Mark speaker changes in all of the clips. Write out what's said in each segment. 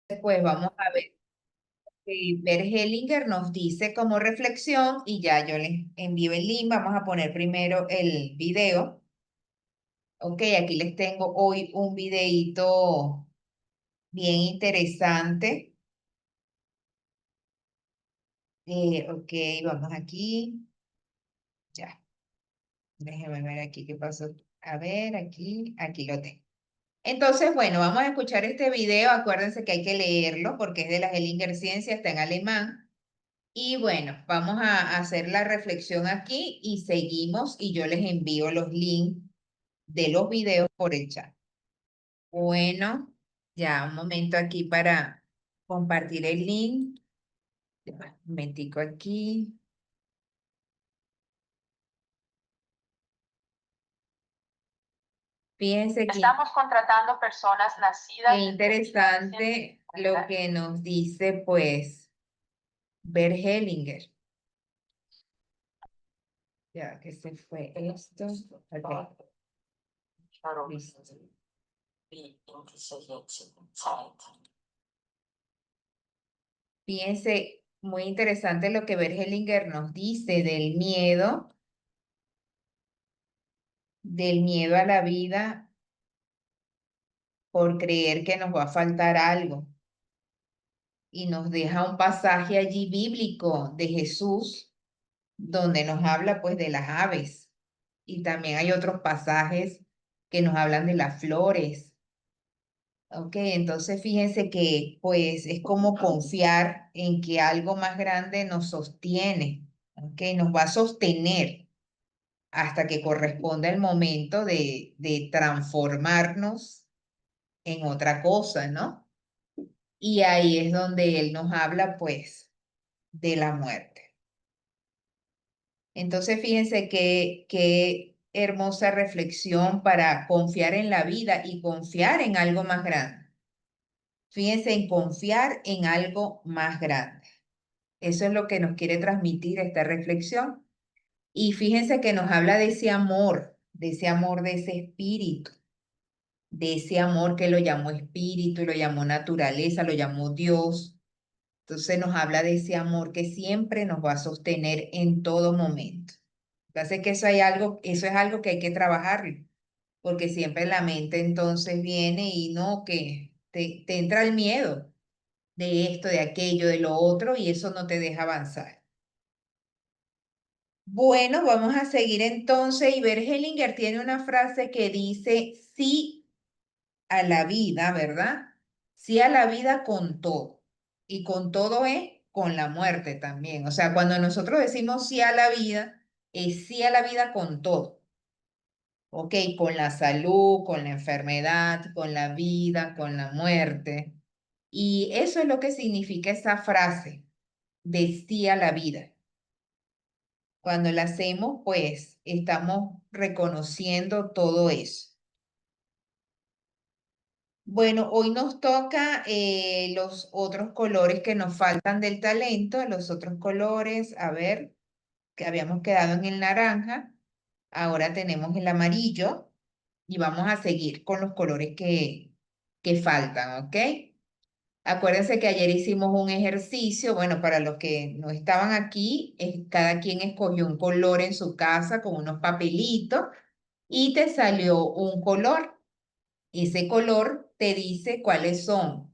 Speaker 1: Después vamos a ver que Bert Hellinger nos dice como reflexión y ya yo les envío el link. Vamos a poner primero el video. Ok, aquí les tengo hoy un videíto bien interesante. Ok, vamos aquí. Ya, déjenme ver aquí qué pasó. A ver, aquí lo tengo. Entonces, bueno, vamos a escuchar este video. Acuérdense que hay que leerlo porque es de la Hellinger Ciencia, está en alemán. Y bueno, vamos a hacer la reflexión aquí y seguimos y yo les envío los links de los videos por el chat. Bueno, ya un momento aquí para compartir el link. Ya va, un momentico aquí. Fíjense que
Speaker 2: Estamos contratando personas
Speaker 1: qué
Speaker 2: nacidas en
Speaker 1: interesante lo que nos dice pues Bert Hellinger. Ya que se fue esto. Ok, listo. Fíjense, muy interesante lo que Bert Hellinger nos dice del miedo a la vida por creer que nos va a faltar algo. Y nos deja un pasaje allí bíblico de Jesús donde nos habla pues de las aves. Y también hay otros pasajes que nos hablan de las flores. Ok, entonces fíjense que pues es como confiar en que algo más grande nos sostiene, ok, nos va a sostener hasta que corresponda el momento de transformarnos en otra cosa, ¿no? Y ahí es donde él nos habla pues de la muerte. Entonces fíjense qué hermosa reflexión para confiar en la vida y confiar en algo más grande. Fíjense en confiar en algo más grande. Eso es lo que nos quiere transmitir esta reflexión. Y fíjense que nos habla de ese amor, de ese espíritu, de ese amor que lo llamó espíritu, lo llamó naturaleza, lo llamó Dios. Entonces nos habla de ese amor que siempre nos va a sostener en todo momento. Entonces que eso es algo que hay que trabajarlo, porque siempre la mente entonces viene y no, que te entra el miedo de esto, de aquello, de lo otro, y eso no te deja avanzar. Bueno, vamos a seguir entonces y Bert Hellinger tiene una frase que dice sí a la vida, ¿verdad? Sí a la vida con todo. Y con todo es con la muerte también. O sea, cuando nosotros decimos sí a la vida, es sí a la vida con todo. ¿Ok? Con la salud, con la enfermedad, con la vida, con la muerte. Y eso es lo que significa esa frase de sí a la vida. Cuando la hacemos, pues estamos reconociendo todo eso. Bueno, hoy nos toca los otros colores que nos faltan del talento, los otros colores, a ver, que habíamos quedado en el naranja, ahora tenemos el amarillo y vamos a seguir con los colores que faltan, ¿ok? Acuérdense que ayer hicimos un ejercicio, bueno, para los que no estaban aquí, cada quien escogió un color en su casa con unos papelitos y te salió un color. Ese color te dice cuáles son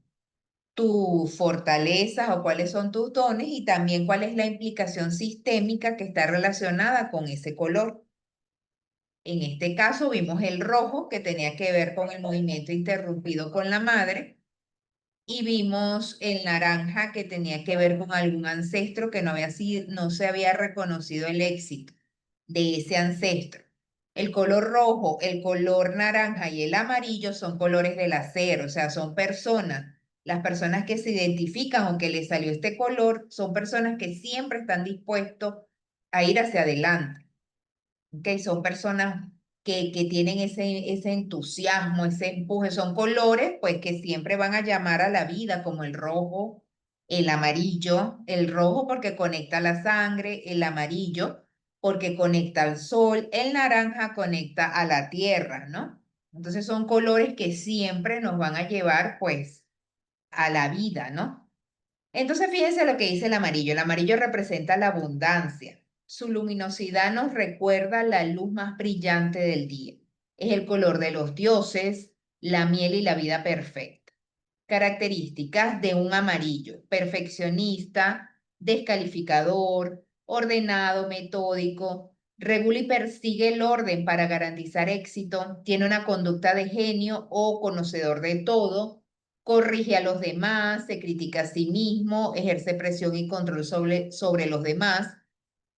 Speaker 1: tus fortalezas o cuáles son tus dones y también cuál es la implicación sistémica que está relacionada con ese color. En este caso vimos el rojo que tenía que ver con el movimiento interrumpido con la madre y vimos el naranja que tenía que ver con algún ancestro que no se había reconocido el éxito de ese ancestro. El color rojo, el color naranja y el amarillo son colores del hacer, o sea, son personas. Las personas que se identifican o que les salió este color son personas que siempre están dispuestos a ir hacia adelante. ¿Ok? Son personas que tienen ese entusiasmo, ese empuje. Son colores pues que siempre van a llamar a la vida, como el rojo, el amarillo, el rojo porque conecta la sangre, el amarillo porque conecta al sol, el naranja conecta a la tierra, ¿no? Entonces son colores que siempre nos van a llevar pues a la vida, ¿no? Entonces fíjense lo que dice el amarillo. El amarillo representa la abundancia. Su luminosidad nos recuerda la luz más brillante del día. Es el color de los dioses, la miel y la vida perfecta. Características de un amarillo: perfeccionista, descalificador, ordenado, metódico, regula y persigue el orden para garantizar éxito, tiene una conducta de genio o conocedor de todo, corrige a los demás, se critica a sí mismo, ejerce presión y control sobre los demás,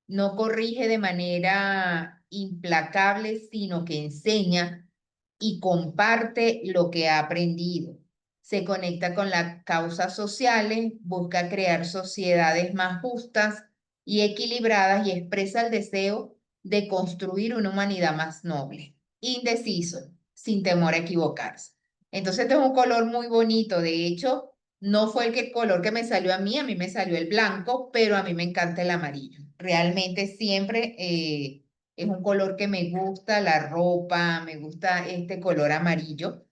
Speaker 1: no corrige de manera implacable, sino que enseña y comparte lo que ha aprendido. Se conecta con las causas sociales, busca crear sociedades más justas y equilibradas y expresa el deseo de construir una humanidad más noble. Indeciso, sin temor a equivocarse. Entonces, este es un color muy bonito. De hecho, no fue el color que me salió a mí me salió el blanco, pero a mí me encanta el amarillo. Realmente siempre es un color que me gusta, la ropa, me gusta este color amarillo.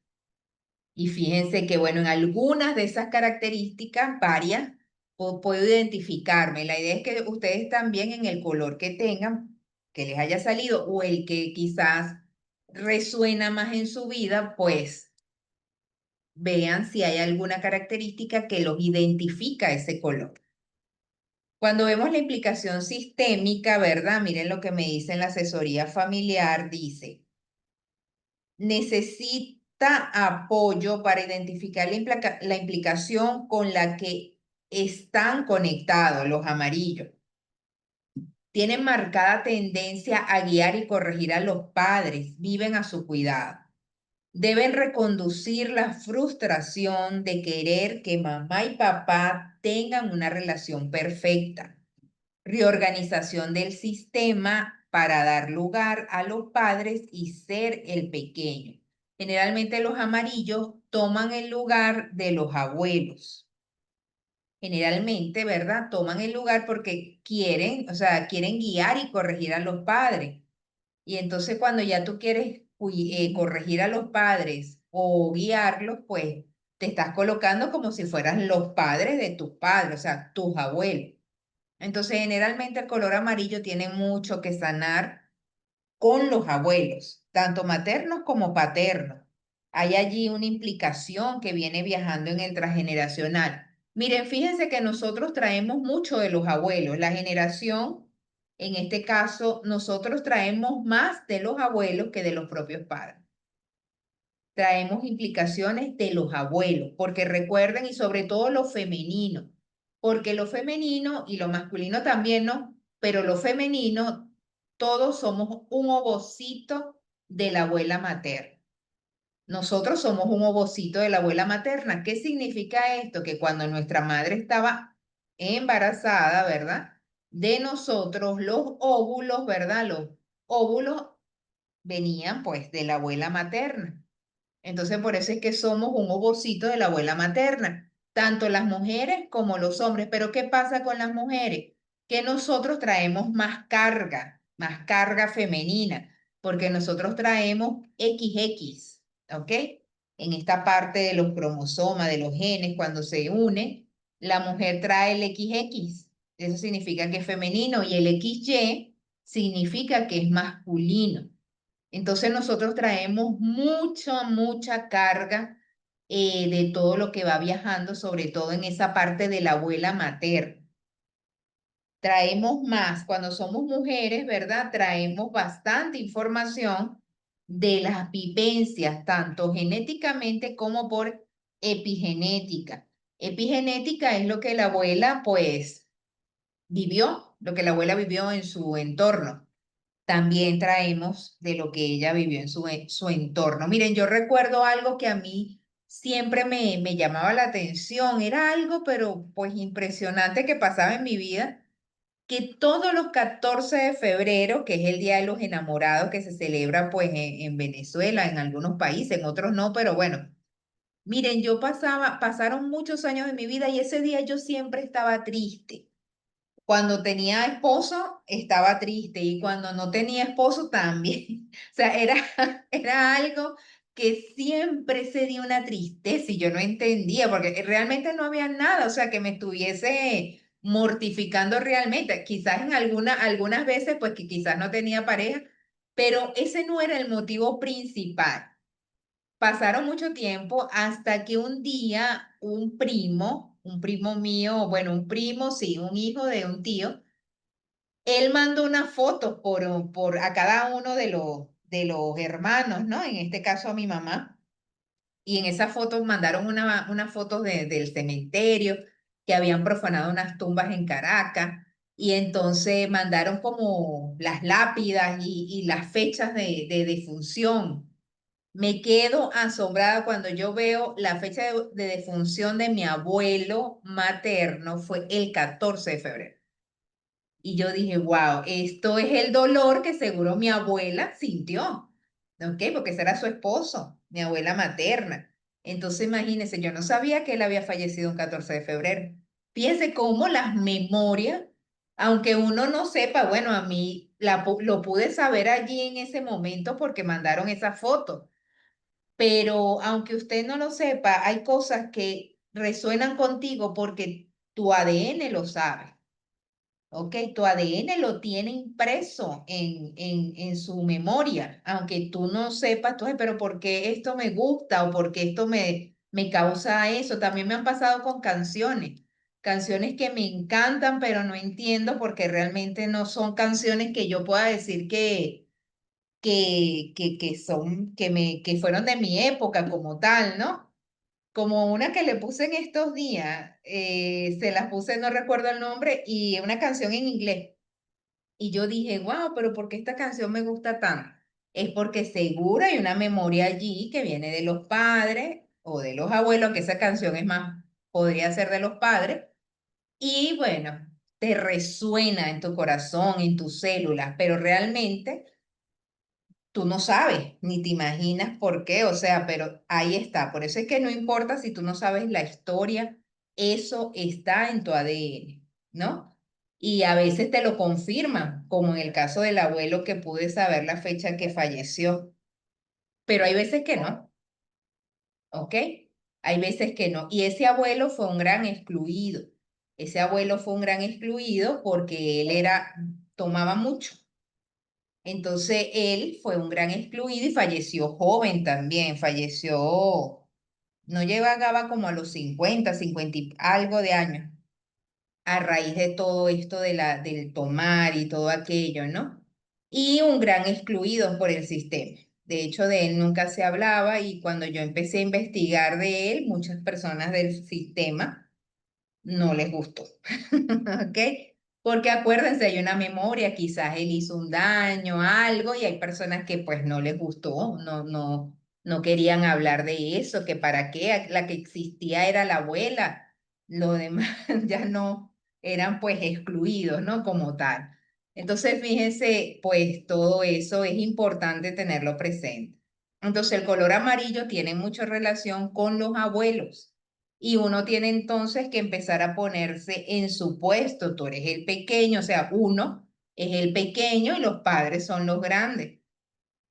Speaker 1: Y fíjense que, bueno, en algunas de esas características, varias, puedo identificarme. La idea es que ustedes también en el color que tengan, que les haya salido, o el que quizás resuena más en su vida, pues vean si hay alguna característica que los identifica ese color. Cuando vemos la implicación sistémica, ¿verdad? Miren lo que me dice en la asesoría familiar, dice, necesita apoyo para identificar la implicación con la que están conectados los amarillos. Tienen marcada tendencia a guiar y corregir a los padres, viven a su cuidado. Deben reconducir la frustración de querer que mamá y papá tengan una relación perfecta. Reorganización del sistema para dar lugar a los padres y ser el pequeño. Generalmente los amarillos toman el lugar de los abuelos. Generalmente, ¿verdad? Toman el lugar porque quieren, o sea, quieren guiar y corregir a los padres. Y entonces cuando ya tú quieres corregir a los padres o guiarlos, pues te estás colocando como si fueran los padres de tus padres, o sea, tus abuelos. Entonces, generalmente el color amarillo tiene mucho que sanar con los abuelos, tanto maternos como paternos. Hay allí una implicación que viene viajando en el transgeneracional. Miren, fíjense que nosotros traemos mucho de los abuelos. La generación, en este caso, nosotros traemos más de los abuelos que de los propios padres. Traemos implicaciones de los abuelos, porque recuerden, y sobre todo lo femenino, porque lo femenino y lo masculino también, ¿no? Pero lo femenino, todos somos un ovocito de la abuela materna. Nosotros somos un ovocito de la abuela materna. ¿Qué significa esto? Que cuando nuestra madre estaba embarazada, ¿verdad? De nosotros, los óvulos, ¿verdad? Los óvulos venían pues de la abuela materna. Entonces, por eso es que somos un ovocito de la abuela materna, tanto las mujeres como los hombres. Pero ¿qué pasa con las mujeres? Que nosotros traemos más carga femenina, porque nosotros traemos XX, ¿ok? En esta parte de los cromosomas, de los genes, cuando se une, la mujer trae el XX. Eso significa que es femenino y el XY significa que es masculino. Entonces nosotros traemos mucha carga de todo lo que va viajando, sobre todo en esa parte de la abuela materna. Traemos más, cuando somos mujeres, ¿verdad? Traemos bastante información de las vivencias, tanto genéticamente como por epigenética. Epigenética es lo que la abuela, pues, vivió, lo que la abuela vivió en su entorno. También traemos de lo que ella vivió en su entorno. Miren, yo recuerdo algo que a mí siempre me llamaba la atención, era algo, pero pues impresionante que pasaba en mi vida, que todos los 14 de febrero, que es el Día de los Enamorados que se celebra pues en Venezuela, en algunos países, en otros no, pero bueno, miren, pasaron muchos años de mi vida y ese día yo siempre estaba triste. Cuando tenía esposo, estaba triste y cuando no tenía esposo también. O sea, era algo que siempre se dio una tristeza y yo no entendía porque realmente no había nada, o sea, que me estuviese mortificando realmente. Quizás en algunas veces, pues que quizás no tenía pareja, pero ese no era el motivo principal. Pasaron mucho tiempo hasta que un día un primo mío, bueno, un primo, sí, un hijo de un tío, él mandó una foto por a cada uno de los hermanos, ¿no? En este caso a mi mamá. Y en esa foto mandaron una foto del cementerio, que habían profanado unas tumbas en Caracas. Y entonces mandaron como las lápidas y las fechas de defunción. Me quedo asombrada cuando yo veo la fecha de defunción de mi abuelo materno, fue el 14 de febrero. Y yo dije, wow, esto es el dolor que seguro mi abuela sintió, ¿ok? Porque ese era su esposo, mi abuela materna. Entonces imagínense, yo no sabía que él había fallecido un 14 de febrero. Fíjense cómo las memorias, aunque uno no sepa, bueno, a mí lo pude saber allí en ese momento porque mandaron esa foto, pero aunque usted no lo sepa, hay cosas que resuenan contigo porque tu ADN lo sabe. Ok, tu ADN lo tiene impreso en su memoria, aunque tú no sepas, tú, "Ay, pero ¿por qué esto me gusta o por qué esto me causa eso?" También me han pasado con canciones que me encantan, pero no entiendo porque realmente no son canciones que yo pueda decir que fueron de mi época como tal, ¿no? Como una que le puse en estos días, se las puse, no recuerdo el nombre, y una canción en inglés. Y yo dije, wow, pero ¿por qué esta canción me gusta tanto? Es porque seguro hay una memoria allí que viene de los padres o de los abuelos, que esa canción es más, podría ser de los padres, y bueno, te resuena en tu corazón, en tus células, pero realmente tú no sabes, ni te imaginas por qué, o sea, pero ahí está. Por eso es que no importa si tú no sabes la historia, eso está en tu ADN, ¿no? Y a veces te lo confirman, como en el caso del abuelo que pude saber la fecha que falleció, pero hay veces que no, ¿ok? Hay veces que no. Y ese abuelo fue un gran excluido. Ese abuelo fue un gran excluido porque tomaba mucho. Entonces él fue un gran excluido y falleció joven también, falleció, no llegaba como a los 50 y algo de años, a raíz de todo esto del tomar y todo aquello, ¿no? Y un gran excluido por el sistema. De hecho, de él nunca se hablaba y cuando yo empecé a investigar de él, muchas personas del sistema no les gustó. ¿Ok? Porque acuérdense, hay una memoria, quizás él hizo un daño, algo, y hay personas que pues no les gustó, no querían hablar de eso, que para qué, la que existía era la abuela, lo demás ya no eran pues excluidos, ¿no? Como tal. Entonces, fíjense, pues todo eso es importante tenerlo presente. Entonces, el color amarillo tiene mucha relación con los abuelos. Y uno tiene entonces que empezar a ponerse en su puesto. Tú eres el pequeño, o sea, uno es el pequeño y los padres son los grandes.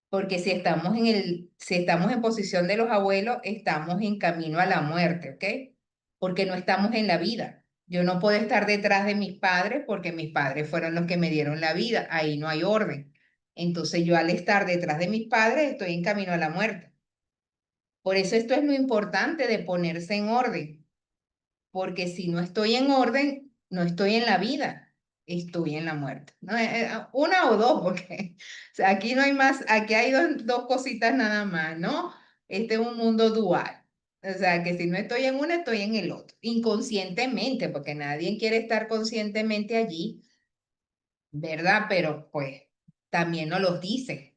Speaker 1: Porque si estamos en posición de los abuelos, estamos en camino a la muerte, ¿ok? Porque no estamos en la vida. Yo no puedo estar detrás de mis padres porque mis padres fueron los que me dieron la vida. Ahí no hay orden. Entonces yo al estar detrás de mis padres estoy en camino a la muerte. Por eso esto es lo importante de ponerse en orden, porque si no estoy en orden, no estoy en la vida, estoy en la muerte. ¿No? Una o dos, porque o sea, aquí no hay más, aquí hay dos cositas nada más, ¿no? Este es un mundo dual. O sea, que si no estoy en una, estoy en el otro, inconscientemente, porque nadie quiere estar conscientemente allí, ¿verdad? Pero pues también nos los dicen.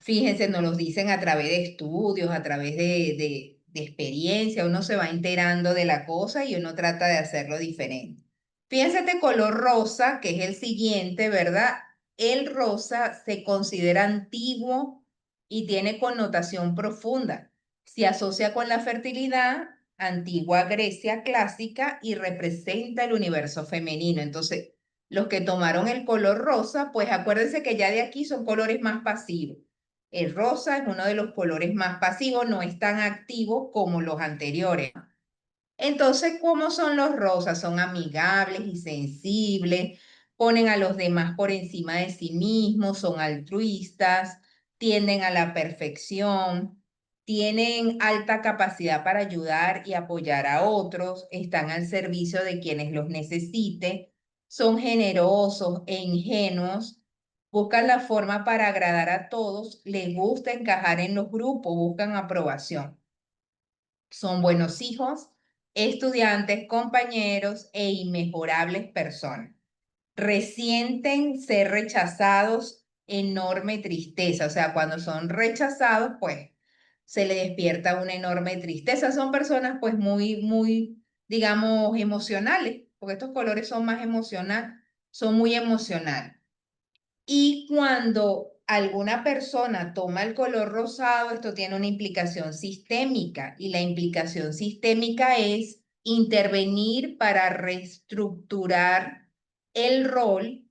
Speaker 1: Fíjense, nos los dicen a través de estudios, a través de experiencia, uno se va enterando de la cosa y uno trata de hacerlo diferente. Fíjense este color rosa, que es el siguiente, ¿verdad? El rosa se considera antiguo y tiene connotación profunda. Se asocia con la fertilidad, antigua Grecia clásica y representa el universo femenino. Entonces, Los que tomaron el color rosa, pues acuérdense que ya de aquí son colores más pasivos. El rosa es uno de los colores más pasivos, no es tan activo como los anteriores. Entonces, ¿cómo son los rosas? Son amigables y sensibles, ponen a los demás por encima de sí mismos, son altruistas, tienden a la perfección, tienen alta capacidad para ayudar y apoyar a otros, están al servicio de quienes los necesiten, son generosos e ingenuos, buscan la forma para agradar a todos, les gusta encajar en los grupos, buscan aprobación. Son buenos hijos, estudiantes, compañeros e inmejorables personas. Resienten ser rechazados, enorme tristeza. O sea, cuando son rechazados, pues se le despierta una enorme tristeza. Son personas pues muy, digamos, emocionales, porque estos colores son más emocionales, son muy emocionales. Y cuando alguna persona toma el color rosado, esto tiene una implicación sistémica y la implicación sistémica es intervenir para reestructurar el rol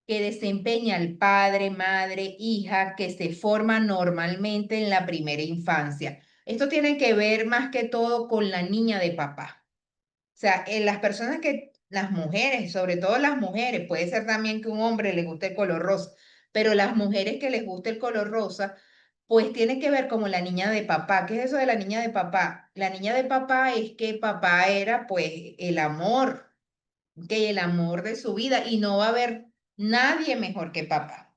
Speaker 1: que desempeña el padre, madre, hija, que se forma normalmente en la primera infancia. Esto tiene que ver más que todo con la niña de papá. O sea, las personas las mujeres, sobre todo las mujeres, puede ser también que un hombre le guste el color rosa, pero las mujeres que les guste el color rosa, pues tiene que ver como la niña de papá. ¿Qué es eso de la niña de papá? La niña de papá es que papá era pues el amor, que el amor de su vida y no va a haber nadie mejor que papá.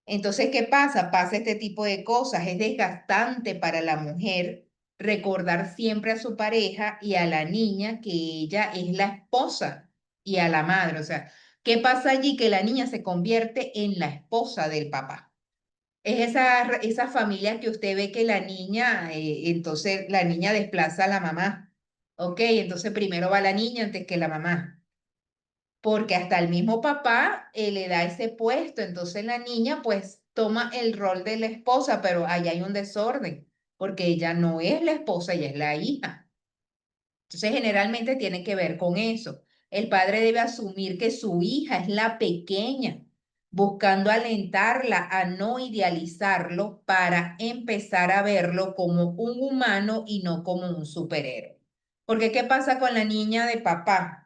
Speaker 1: Entonces, ¿qué pasa? Pasa este tipo de cosas. Es desgastante para la mujer recordar siempre a su pareja y a la niña que ella es la esposa y a la madre. O sea, ¿qué pasa allí? Que la niña se convierte en la esposa del papá. Es esa familia que usted ve que la niña, entonces la niña desplaza a la mamá. Ok, entonces primero va la niña antes que la mamá porque hasta el mismo papá le da ese puesto, entonces la niña pues toma el rol de la esposa, pero allá hay un desorden, porque ella no es la esposa, ella es la hija. Entonces generalmente tiene que ver con eso. El padre debe asumir que su hija es la pequeña, buscando alentarla a no idealizarlo para empezar a verlo como un humano y no como un superhéroe. Porque ¿qué pasa con la niña de papá?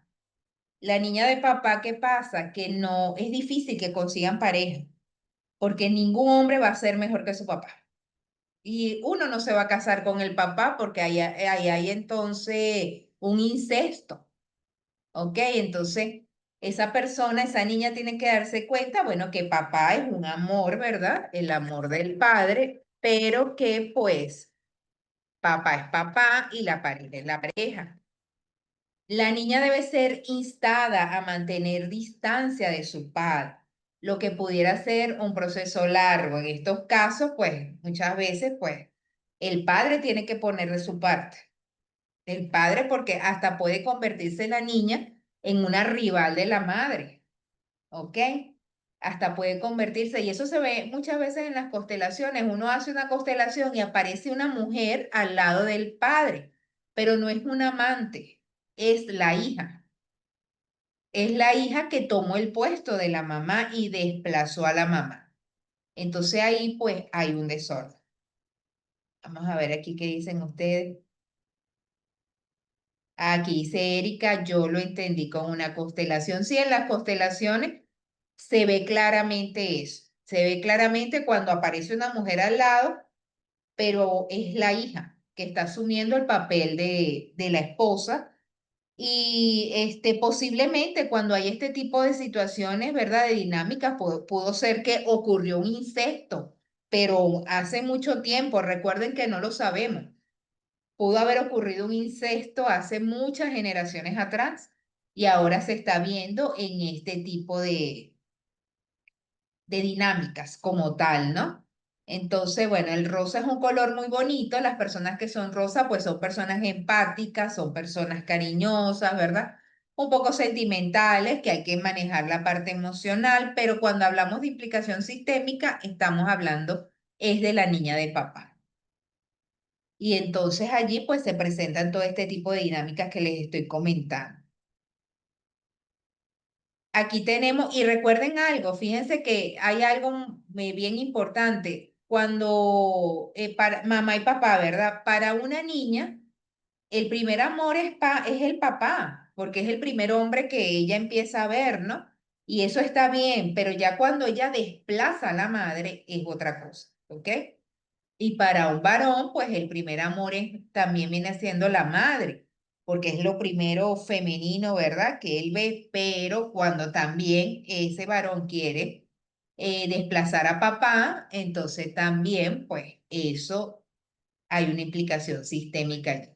Speaker 1: La niña de papá, ¿qué pasa? Que no, es difícil que consigan pareja, porque ningún hombre va a ser mejor que su papá. Y uno no se va a casar con el papá porque ahí hay entonces un incesto, ¿ok? Entonces, esa persona, esa niña tiene que darse cuenta, bueno, que papá es un amor, ¿verdad? El amor del padre, pero que pues papá es papá y la pareja es la pareja. La niña debe ser instada a mantener distancia de su padre, lo que pudiera ser un proceso largo. En estos casos, pues muchas veces, pues el padre tiene que poner de su parte. El padre, porque hasta puede convertirse la niña en una rival de la madre, ¿ok? Hasta puede convertirse, y eso se ve muchas veces en las constelaciones. Uno hace una constelación y aparece una mujer al lado del padre, pero no es una amante, es la hija. Es la hija que tomó el puesto de la mamá y desplazó a la mamá. Entonces ahí pues hay un desorden. Vamos a ver aquí qué dicen ustedes. Aquí dice Erika, yo lo entendí con una constelación. Sí, en las constelaciones se ve claramente eso. Se ve claramente cuando aparece una mujer al lado, pero es la hija que está asumiendo el papel de la esposa. Y posiblemente cuando hay este tipo de situaciones, ¿verdad? De dinámicas, pudo ser que ocurrió un incesto, pero hace mucho tiempo, recuerden que no lo sabemos. Pudo haber ocurrido un incesto hace muchas generaciones atrás y ahora se está viendo en este tipo de dinámicas como tal, ¿no? Entonces, bueno, el rosa es un color muy bonito. Las personas que son rosa, pues son personas empáticas, son personas cariñosas, ¿verdad? Un poco sentimentales, que hay que manejar la parte emocional, pero cuando hablamos de implicación sistémica, estamos hablando es de la niña de papá. Y entonces allí pues se presentan todo este tipo de dinámicas que les estoy comentando. Aquí tenemos, y recuerden algo, fíjense que hay algo bien importante. Cuando para mamá y papá, ¿verdad? Para una niña, el primer amor es el papá, porque es el primer hombre que ella empieza a ver, ¿no? Y eso está bien, pero ya cuando ella desplaza a la madre es otra cosa, ¿ok? Y para un varón, pues el primer amor también viene siendo la madre, porque es lo primero femenino, ¿verdad? Que él ve, pero cuando también ese varón quiere desplazar a papá, entonces también, pues eso hay una implicación sistémica allí.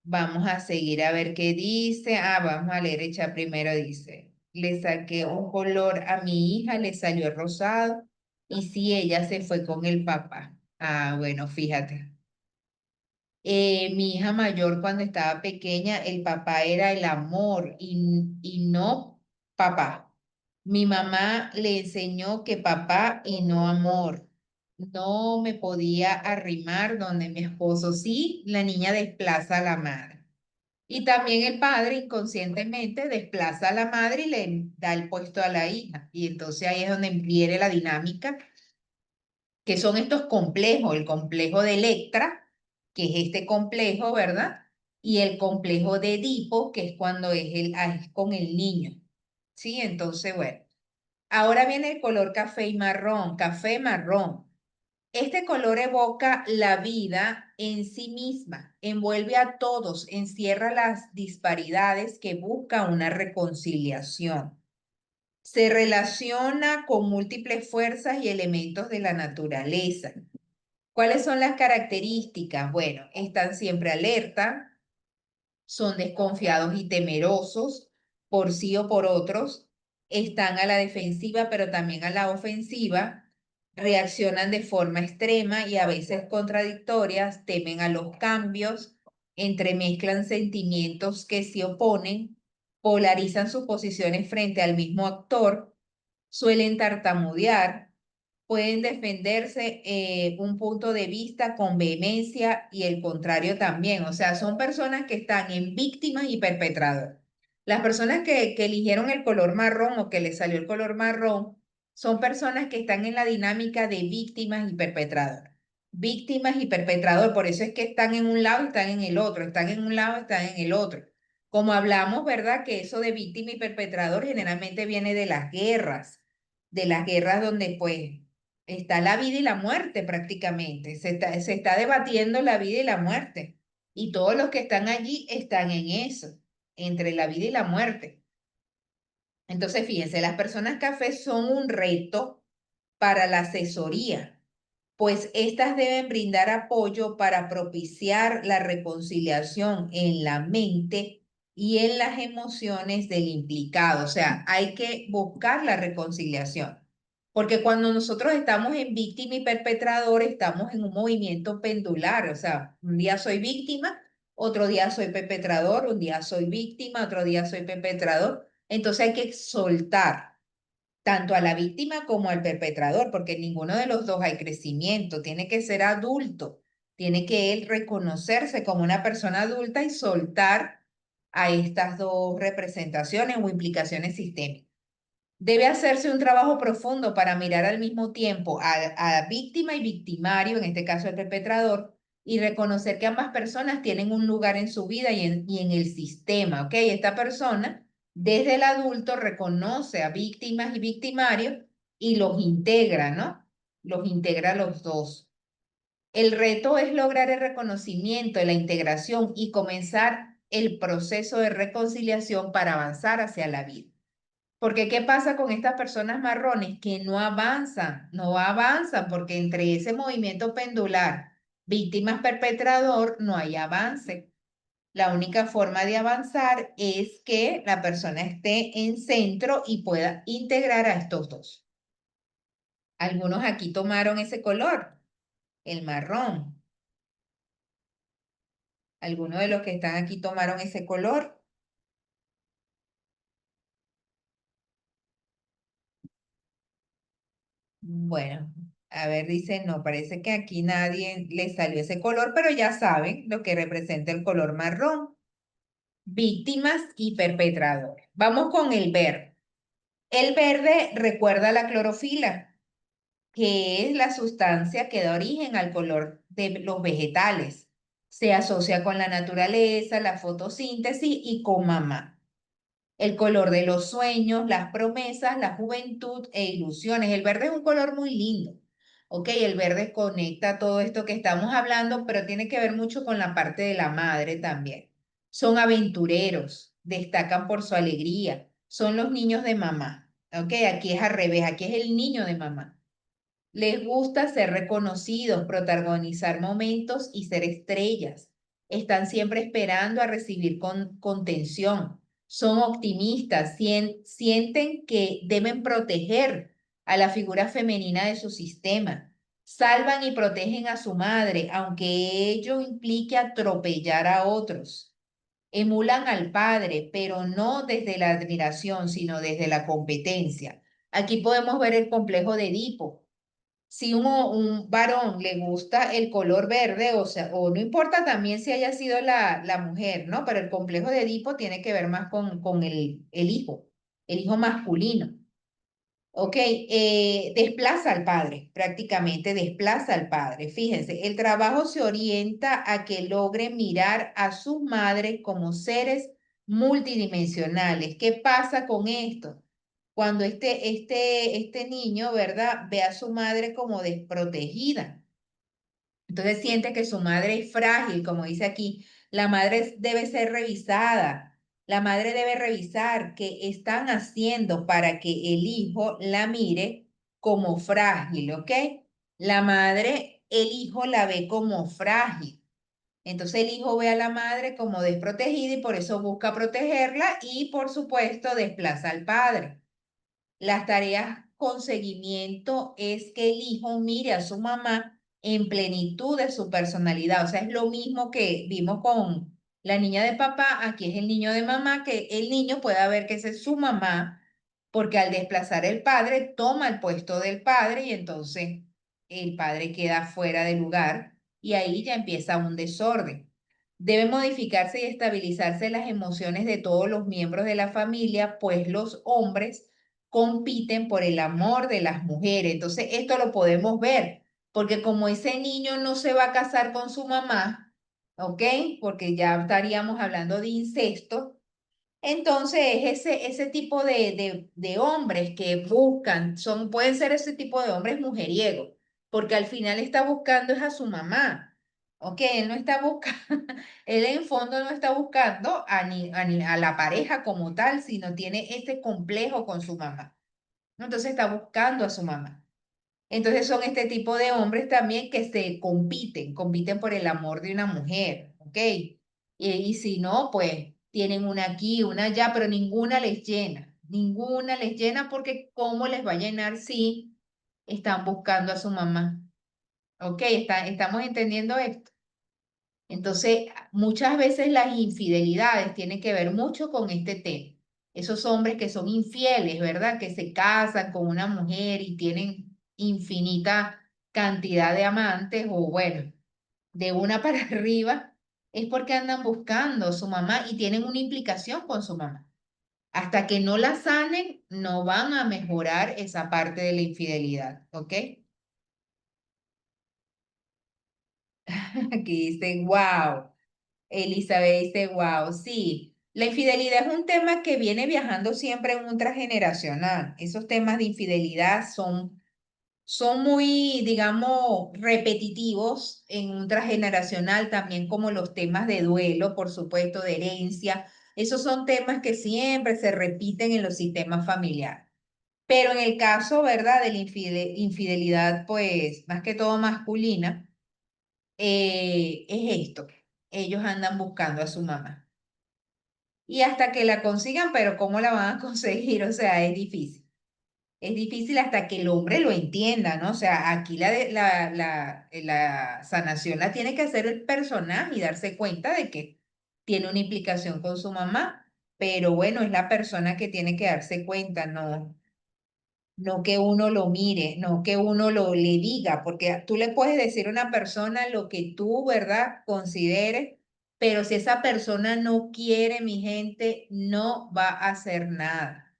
Speaker 1: Vamos a seguir a ver qué dice. Ah, vamos a leer ella primero, dice. Le saqué un color a mi hija, le salió rosado, y sí, ella se fue con el papá. Ah, bueno, fíjate. Mi hija mayor cuando estaba pequeña, el papá era el amor y no papá. Mi mamá le enseñó que papá y no amor. No me podía arrimar donde mi esposo sí, la niña desplaza a la madre. Y también el padre inconscientemente desplaza a la madre y le da el puesto a la hija. Y entonces ahí es donde viene la dinámica, que son estos complejos, el complejo de Electra, que es este complejo, ¿verdad? Y el complejo de Edipo, que es cuando es con el niño. ¿Sí? Entonces, bueno. Ahora viene el color café y marrón, café marrón. Este color evoca la vida en sí misma, envuelve a todos, encierra las disparidades que busca una reconciliación. Se relaciona con múltiples fuerzas y elementos de la naturaleza. ¿Cuáles son las características? Bueno, están siempre alerta, son desconfiados y temerosos por sí o por otros, están a la defensiva pero también a la ofensiva, reaccionan de forma extrema y a veces contradictorias, temen a los cambios, entremezclan sentimientos que se oponen, polarizan sus posiciones frente al mismo actor, suelen tartamudear, pueden defenderse un punto de vista con vehemencia y el contrario también. O sea, son personas que están en víctimas y perpetrador. Las personas que eligieron el color marrón o que les salió el color marrón son personas que están en la dinámica de víctimas y perpetrador. Víctimas y perpetrador, por eso es que están en un lado y están en el otro, están en un lado y están en el otro. Como hablamos, ¿verdad? Que eso de víctima y perpetrador generalmente viene de las guerras donde pues está la vida y la muerte prácticamente. Se está debatiendo la vida y la muerte. Y todos los que están allí están en eso, entre la vida y la muerte. Entonces, fíjense, las personas café son un reto para la asesoría, pues estas deben brindar apoyo para propiciar la reconciliación en la mente y en las emociones del implicado. O sea, hay que buscar la reconciliación. Porque cuando nosotros estamos en víctima y perpetrador, estamos en un movimiento pendular. O sea, un día soy víctima, otro día soy perpetrador, un día soy víctima, otro día soy perpetrador. Entonces hay que soltar tanto a la víctima como al perpetrador, porque en ninguno de los dos hay crecimiento. Tiene que ser adulto, tiene que él reconocerse como una persona adulta y soltar a estas dos representaciones o implicaciones sistémicas. Debe hacerse un trabajo profundo para mirar al mismo tiempo a víctima y victimario, en este caso el perpetrador, y reconocer que ambas personas tienen un lugar en su vida y en el sistema, ¿ok? Esta persona, desde el adulto, reconoce a víctimas y victimarios y los integra, ¿no? Los integra a los dos. El reto es lograr el reconocimiento, la integración y comenzar el proceso de reconciliación para avanzar hacia la vida. Porque ¿qué pasa con estas personas marrones que no avanzan? No avanzan porque entre ese movimiento pendular, víctimas perpetrador, no hay avance. La única forma de avanzar es que la persona esté en centro y pueda integrar a estos dos. Algunos aquí tomaron ese color, el marrón. Algunos de los que están aquí tomaron ese color. Bueno, a ver, dice, no, parece que aquí nadie le salió ese color, pero ya saben lo que representa el color marrón. víctimas y perpetradores. Vamos con el verde. El verde recuerda la clorofila, que es la sustancia que da origen al color de los vegetales. Se asocia con la naturaleza, la fotosíntesis y con mamá. El color de los sueños, las promesas, la juventud e ilusiones. El verde es un color muy lindo. Ok, el verde conecta todo esto que estamos hablando, pero tiene que ver mucho con la parte de la madre también. Son aventureros, destacan por su alegría, son los niños de mamá. Ok, aquí es al revés, aquí es el niño de mamá. Les gusta ser reconocidos, protagonizar momentos y ser estrellas. Están siempre esperando a recibir contención. Son optimistas, sienten que deben proteger a la figura femenina de su sistema. Salvan y protegen a su madre, aunque ello implique atropellar a otros. Emulan al padre, pero no desde la admiración, sino desde la competencia. Aquí podemos ver el complejo de Edipo. Si un varón le gusta el color verde, o sea, o no importa también si haya sido la mujer, ¿no? Pero el complejo de Edipo tiene que ver más con el hijo masculino. Ok, desplaza al padre, prácticamente desplaza al padre. Fíjense, el trabajo se orienta a que logre mirar a sus madres como seres multidimensionales. ¿Qué pasa con esto? Cuando este niño, ¿verdad? Ve a su madre como desprotegida. Entonces siente que su madre es frágil, como dice aquí. La madre debe ser revisada. La madre debe revisar qué están haciendo para que el hijo la mire como frágil, ¿ok? La madre, el hijo la ve como frágil. Entonces el hijo ve a la madre como desprotegida y por eso busca protegerla y por supuesto desplaza al padre. Las tareas con seguimiento es que el hijo mire a su mamá en plenitud de su personalidad. O sea, es lo mismo que vimos con la niña de papá, aquí es el niño de mamá, que el niño pueda ver que esa es su mamá, porque al desplazar el padre, toma el puesto del padre y entonces el padre queda fuera de lugar y ahí ya empieza un desorden. Deben modificarse y estabilizarse las emociones de todos los miembros de la familia, pues los hombres compiten por el amor de las mujeres. Entonces, esto lo podemos ver, porque como ese niño no se va a casar con su mamá, ¿ok? Porque ya estaríamos hablando de incesto. Entonces, es ese tipo de hombres que buscan, pueden ser ese tipo de hombres mujeriegos, porque al final está buscando es a su mamá. Ok, él no está buscando, él en fondo no está buscando a la pareja como tal, sino tiene ese complejo con su mamá. ¿No? Entonces está buscando a su mamá. Entonces son este tipo de hombres también que se compiten por el amor de una mujer, ¿ok? Y si no, pues tienen una aquí, una allá, pero ninguna les llena porque ¿cómo les va a llenar si están buscando a su mamá? ¿Ok? Estamos entendiendo esto. Entonces, muchas veces las infidelidades tienen que ver mucho con este tema. Esos hombres que son infieles, ¿verdad? Que se casan con una mujer y tienen infinita cantidad de amantes o bueno, de una para arriba, es porque andan buscando a su mamá y tienen una implicación con su mamá. Hasta que no la sanen, no van a mejorar esa parte de la infidelidad, ¿ok? Aquí dice, wow. Elizabeth dice, wow, sí, la infidelidad es un tema que viene viajando siempre en un transgeneracional. Esos temas de infidelidad son muy, digamos, repetitivos en un transgeneracional, también como los temas de duelo, por supuesto, de herencia. Esos son temas que siempre se repiten en los sistemas familiares. Pero en el caso, ¿verdad?, de la infidelidad, pues, más que todo masculina es esto. Ellos andan buscando a su mamá. Y hasta que la consigan, pero ¿cómo la van a conseguir? O sea, es difícil. Es difícil hasta que el hombre lo entienda, ¿no? O sea, aquí la sanación la tiene que hacer el personaje y darse cuenta de que tiene una implicación con su mamá. Pero bueno, es la persona que tiene que darse cuenta, no que uno lo mire, no que uno le diga, porque tú le puedes decir a una persona lo que tú, ¿verdad?, consideres, Pero si esa persona no quiere, mi gente, no va a hacer nada.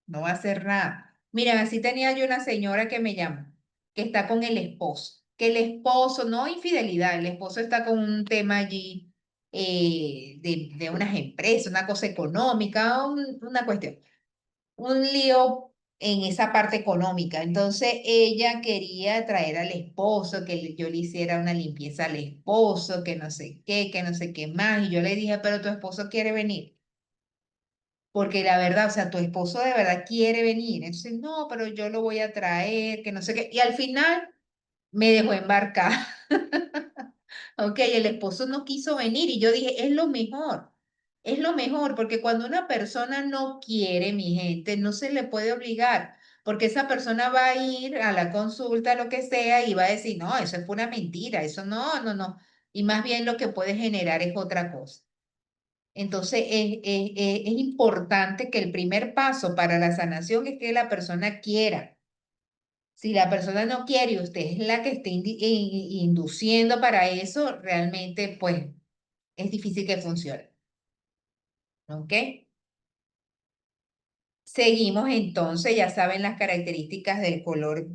Speaker 1: No va a hacer nada. Miren, así tenía yo una señora que me llamó, que está con el esposo, que el esposo, no infidelidad, el esposo está con un tema allí de unas empresas, una cosa económica, una cuestión, un lío en esa parte económica. Entonces ella quería traer al esposo, que yo le hiciera una limpieza al esposo, que no sé qué más. Y yo le dije, pero tu esposo quiere venir. Porque la verdad, o sea, tu esposo de verdad quiere venir. Entonces, no, pero yo lo voy a traer, que no sé qué. Y al final me dejó embarcar. Ok, el esposo no quiso venir y yo dije, es lo mejor, porque cuando una persona no quiere, mi gente, no se le puede obligar, porque esa persona va a ir a la consulta, lo que sea, y va a decir, no, eso es pura mentira, eso no, no, no. Y más bien lo que puede generar es otra cosa. Entonces, es importante que el primer paso para la sanación es que la persona quiera. Si la persona no quiere y usted es la que está induciendo para eso, realmente, pues, es difícil que funcione. ¿Ok? Seguimos entonces, ya saben las características del color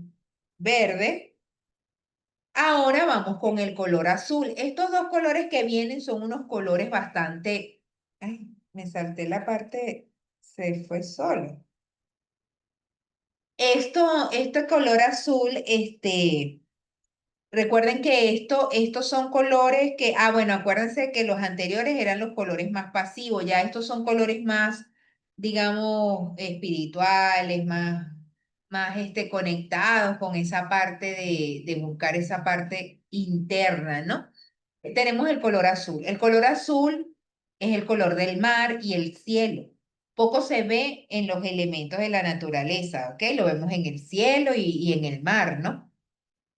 Speaker 1: verde. Ahora vamos con el color azul. Estos dos colores que vienen son unos colores bastante... Ay, me salté la parte, se fue solo. Este color azul, recuerden que estos son colores que, bueno, acuérdense que los anteriores eran los colores más pasivos, ya estos son colores más, digamos, espirituales, más conectados con esa parte de buscar esa parte interna, ¿no? Tenemos el color azul. El color azul es el color del mar y el cielo. Poco se ve en los elementos de la naturaleza, ¿ok? Lo vemos en el cielo y en el mar, ¿no?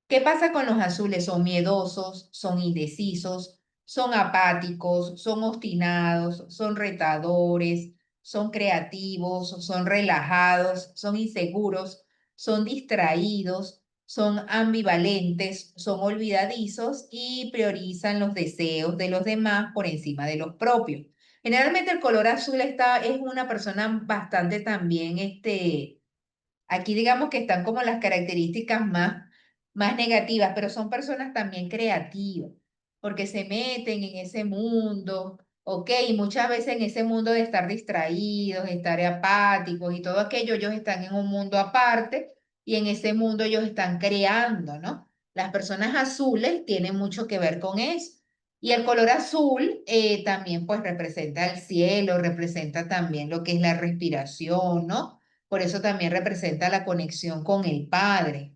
Speaker 1: ¿Qué pasa con los azules? Son miedosos, son indecisos, son apáticos, son obstinados, son retadores, son creativos, son relajados, son inseguros, son distraídos, son ambivalentes, son olvidadizos y priorizan los deseos de los demás por encima de los propios. Generalmente el color azul es una persona bastante también, aquí digamos que están como las características más negativas, pero son personas también creativas, porque se meten en ese mundo, ¿ok? Y muchas veces en ese mundo de estar distraídos, estar apáticos y todo aquello, ellos están en un mundo aparte y en ese mundo ellos están creando, ¿no? Las personas azules tienen mucho que ver con eso. Y el color azul también pues representa el cielo, representa también lo que es la respiración, ¿no? Por eso también representa la conexión con el Padre.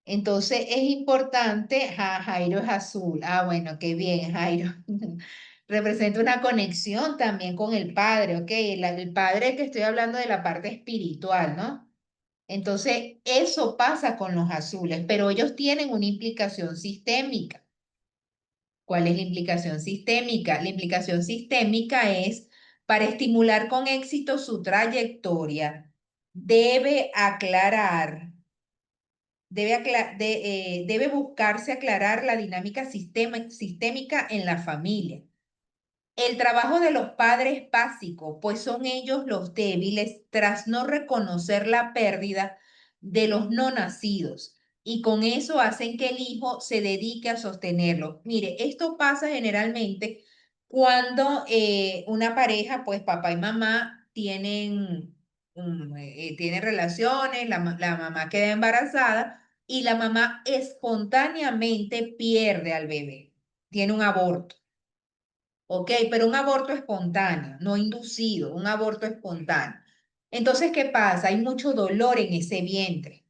Speaker 1: Entonces es importante, Jairo es azul. Bueno, qué bien, Jairo. Representa una conexión también con el Padre, ¿ok? El Padre que estoy hablando de la parte espiritual, ¿no? Entonces, eso pasa con los azules, pero ellos tienen una implicación sistémica. ¿Cuál es la implicación sistémica? La implicación sistémica es para estimular con éxito su trayectoria, debe aclarar, debe buscarse aclarar la dinámica sistémica en la familia. El trabajo de los padres básico, pues son ellos los débiles tras no reconocer la pérdida de los no nacidos y con eso hacen que el hijo se dedique a sostenerlo. Mire, esto pasa generalmente cuando una pareja, pues papá y mamá tienen relaciones, la mamá queda embarazada y la mamá espontáneamente pierde al bebé, tiene un aborto. Ok, pero un aborto espontáneo, no inducido, un aborto espontáneo. Entonces, ¿qué pasa? Hay mucho dolor en ese vientre.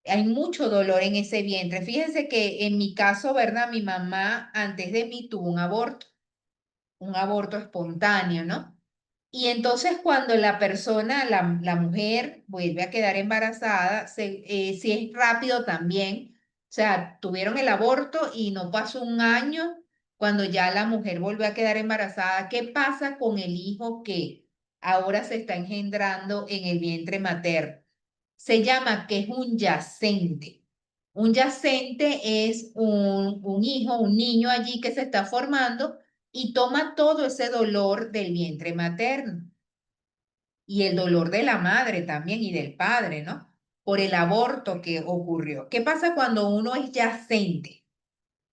Speaker 1: Hay mucho dolor en ese vientre. Fíjense que en mi caso, ¿verdad? Mi mamá antes de mí tuvo un aborto espontáneo, ¿no? Y entonces cuando la persona, la mujer, vuelve a quedar embarazada, si es rápido también, o sea, tuvieron el aborto y no pasó un año cuando ya la mujer volvió a quedar embarazada. ¿Qué pasa con el hijo que ahora se está engendrando en el vientre materno? Se llama que es un yacente. Un yacente es un hijo, un niño allí que se está formando y toma todo ese dolor del vientre materno y el dolor de la madre también y del padre, ¿no? Por el aborto que ocurrió. ¿Qué pasa cuando uno es yacente?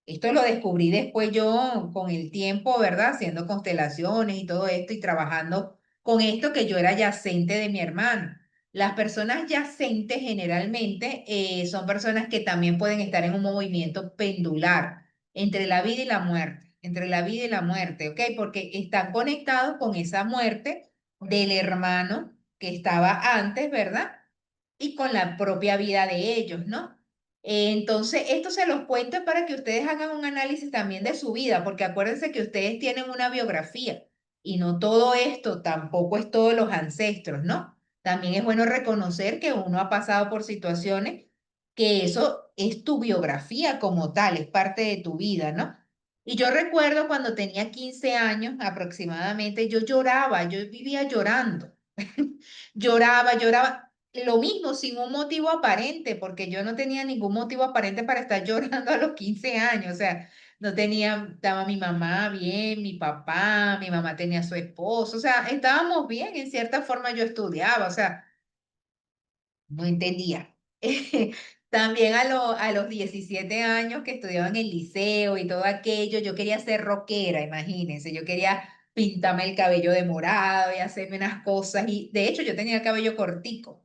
Speaker 1: Esto lo descubrí después yo con el tiempo, ¿verdad? Haciendo constelaciones y todo esto y trabajando con esto que yo era yacente de mi hermano. Las personas yacentes generalmente son personas que también pueden estar en un movimiento pendular entre la vida y la muerte, entre la vida y la muerte, ¿ok? Porque están conectados con esa muerte del hermano que estaba antes, ¿verdad? Y con la propia vida de ellos, ¿no? Entonces, esto se los cuento para que ustedes hagan un análisis también de su vida, porque acuérdense que ustedes tienen una biografía y no todo esto tampoco es todos los ancestros, ¿no? También es bueno reconocer que uno ha pasado por situaciones que eso es tu biografía como tal, es parte de tu vida, ¿no? Y yo recuerdo cuando tenía 15 años aproximadamente, yo lloraba, yo vivía llorando. Lloraba, lloraba. Lo mismo, sin un motivo aparente, porque yo no tenía ningún motivo aparente para estar llorando a los 15 años. O sea, no tenía, estaba mi mamá bien, mi mamá tenía su esposo. O sea, estábamos bien, en cierta forma yo estudiaba. O sea, no entendía. También a los 17 años que estudiaba en el liceo y todo aquello, yo quería ser rockera, imagínense, yo quería pintarme el cabello de morado y hacerme unas cosas. Y de hecho yo tenía el cabello cortico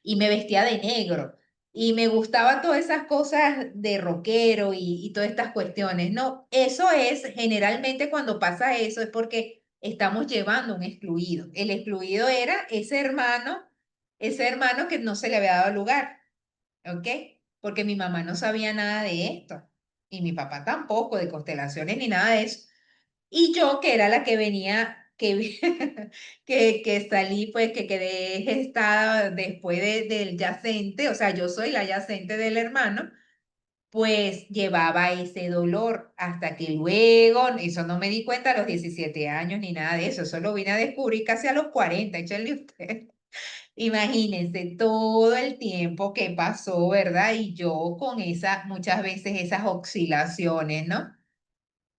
Speaker 1: y me vestía de negro y me gustaba todas esas cosas de rockero y todas estas cuestiones. No, eso es generalmente cuando pasa eso es porque estamos llevando un excluido. El excluido era ese hermano que no se le había dado lugar, ¿ok? Porque mi mamá no sabía nada de esto y mi papá tampoco, de constelaciones ni nada de eso. Y yo, que era la que venía, que salí, pues que quedé gestada después del yacente, o sea, yo soy la yacente del hermano, pues llevaba ese dolor hasta que luego, eso no me di cuenta a los 17 años ni nada de eso, eso lo vine a descubrir casi a los 40, échale usted. Imagínense todo el tiempo que pasó, ¿verdad? Y yo con esas, muchas veces esas oscilaciones, ¿no?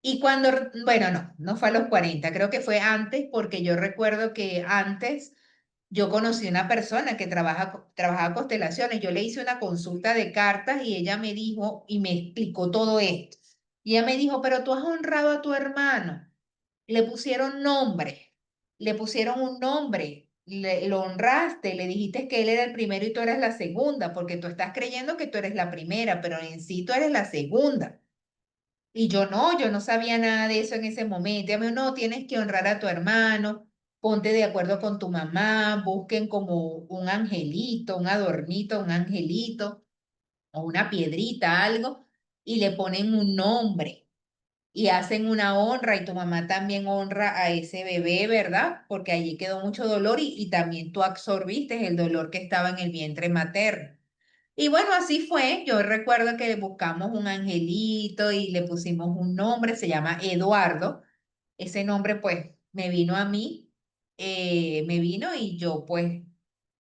Speaker 1: Y cuando, bueno, no, no fue a los 40, creo que fue antes, porque yo recuerdo que antes yo conocí una persona que trabajaba constelaciones. Yo le hice una consulta de cartas y ella me dijo y me explicó todo esto. Y ella me dijo, pero tú has honrado a tu hermano. Le pusieron nombre, le pusieron un nombre, lo honraste, le dijiste que él era el primero y tú eres la segunda, porque tú estás creyendo que tú eres la primera, pero en sí tú eres la segunda. Y yo no sabía nada de eso en ese momento. Y a mí, no, tienes que honrar a tu hermano, ponte de acuerdo con tu mamá, busquen como un angelito, un adornito, un angelito o una piedrita, algo, y le ponen un nombre y hacen una honra y tu mamá también honra a ese bebé, ¿verdad? Porque allí quedó mucho dolor y también tú absorbiste el dolor que estaba en el vientre materno. Y bueno, así fue. Yo recuerdo que buscamos un angelito y le pusimos un nombre, se llama Eduardo. Ese nombre pues me vino a mí, me vino y yo pues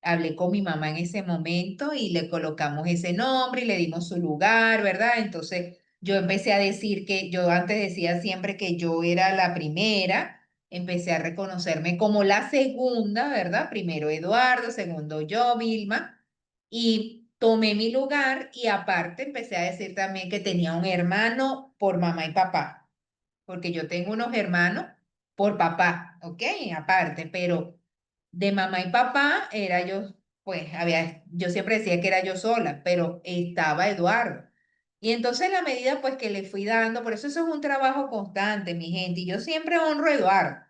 Speaker 1: hablé con mi mamá en ese momento y le colocamos ese nombre y le dimos su lugar, ¿verdad? Entonces yo empecé a decir que yo antes decía siempre que yo era la primera, empecé a reconocerme como la segunda, ¿verdad? Primero Eduardo, segundo yo, Vilma, y tomé mi lugar y aparte empecé a decir también que tenía un hermano por mamá y papá porque yo tengo unos hermanos por papá, ¿ok? Aparte, pero de mamá y papá era yo, pues yo siempre decía que era yo sola, pero estaba Eduardo. Y entonces la medida pues que le fui dando, por eso eso es un trabajo constante, mi gente, y yo siempre honro a Eduardo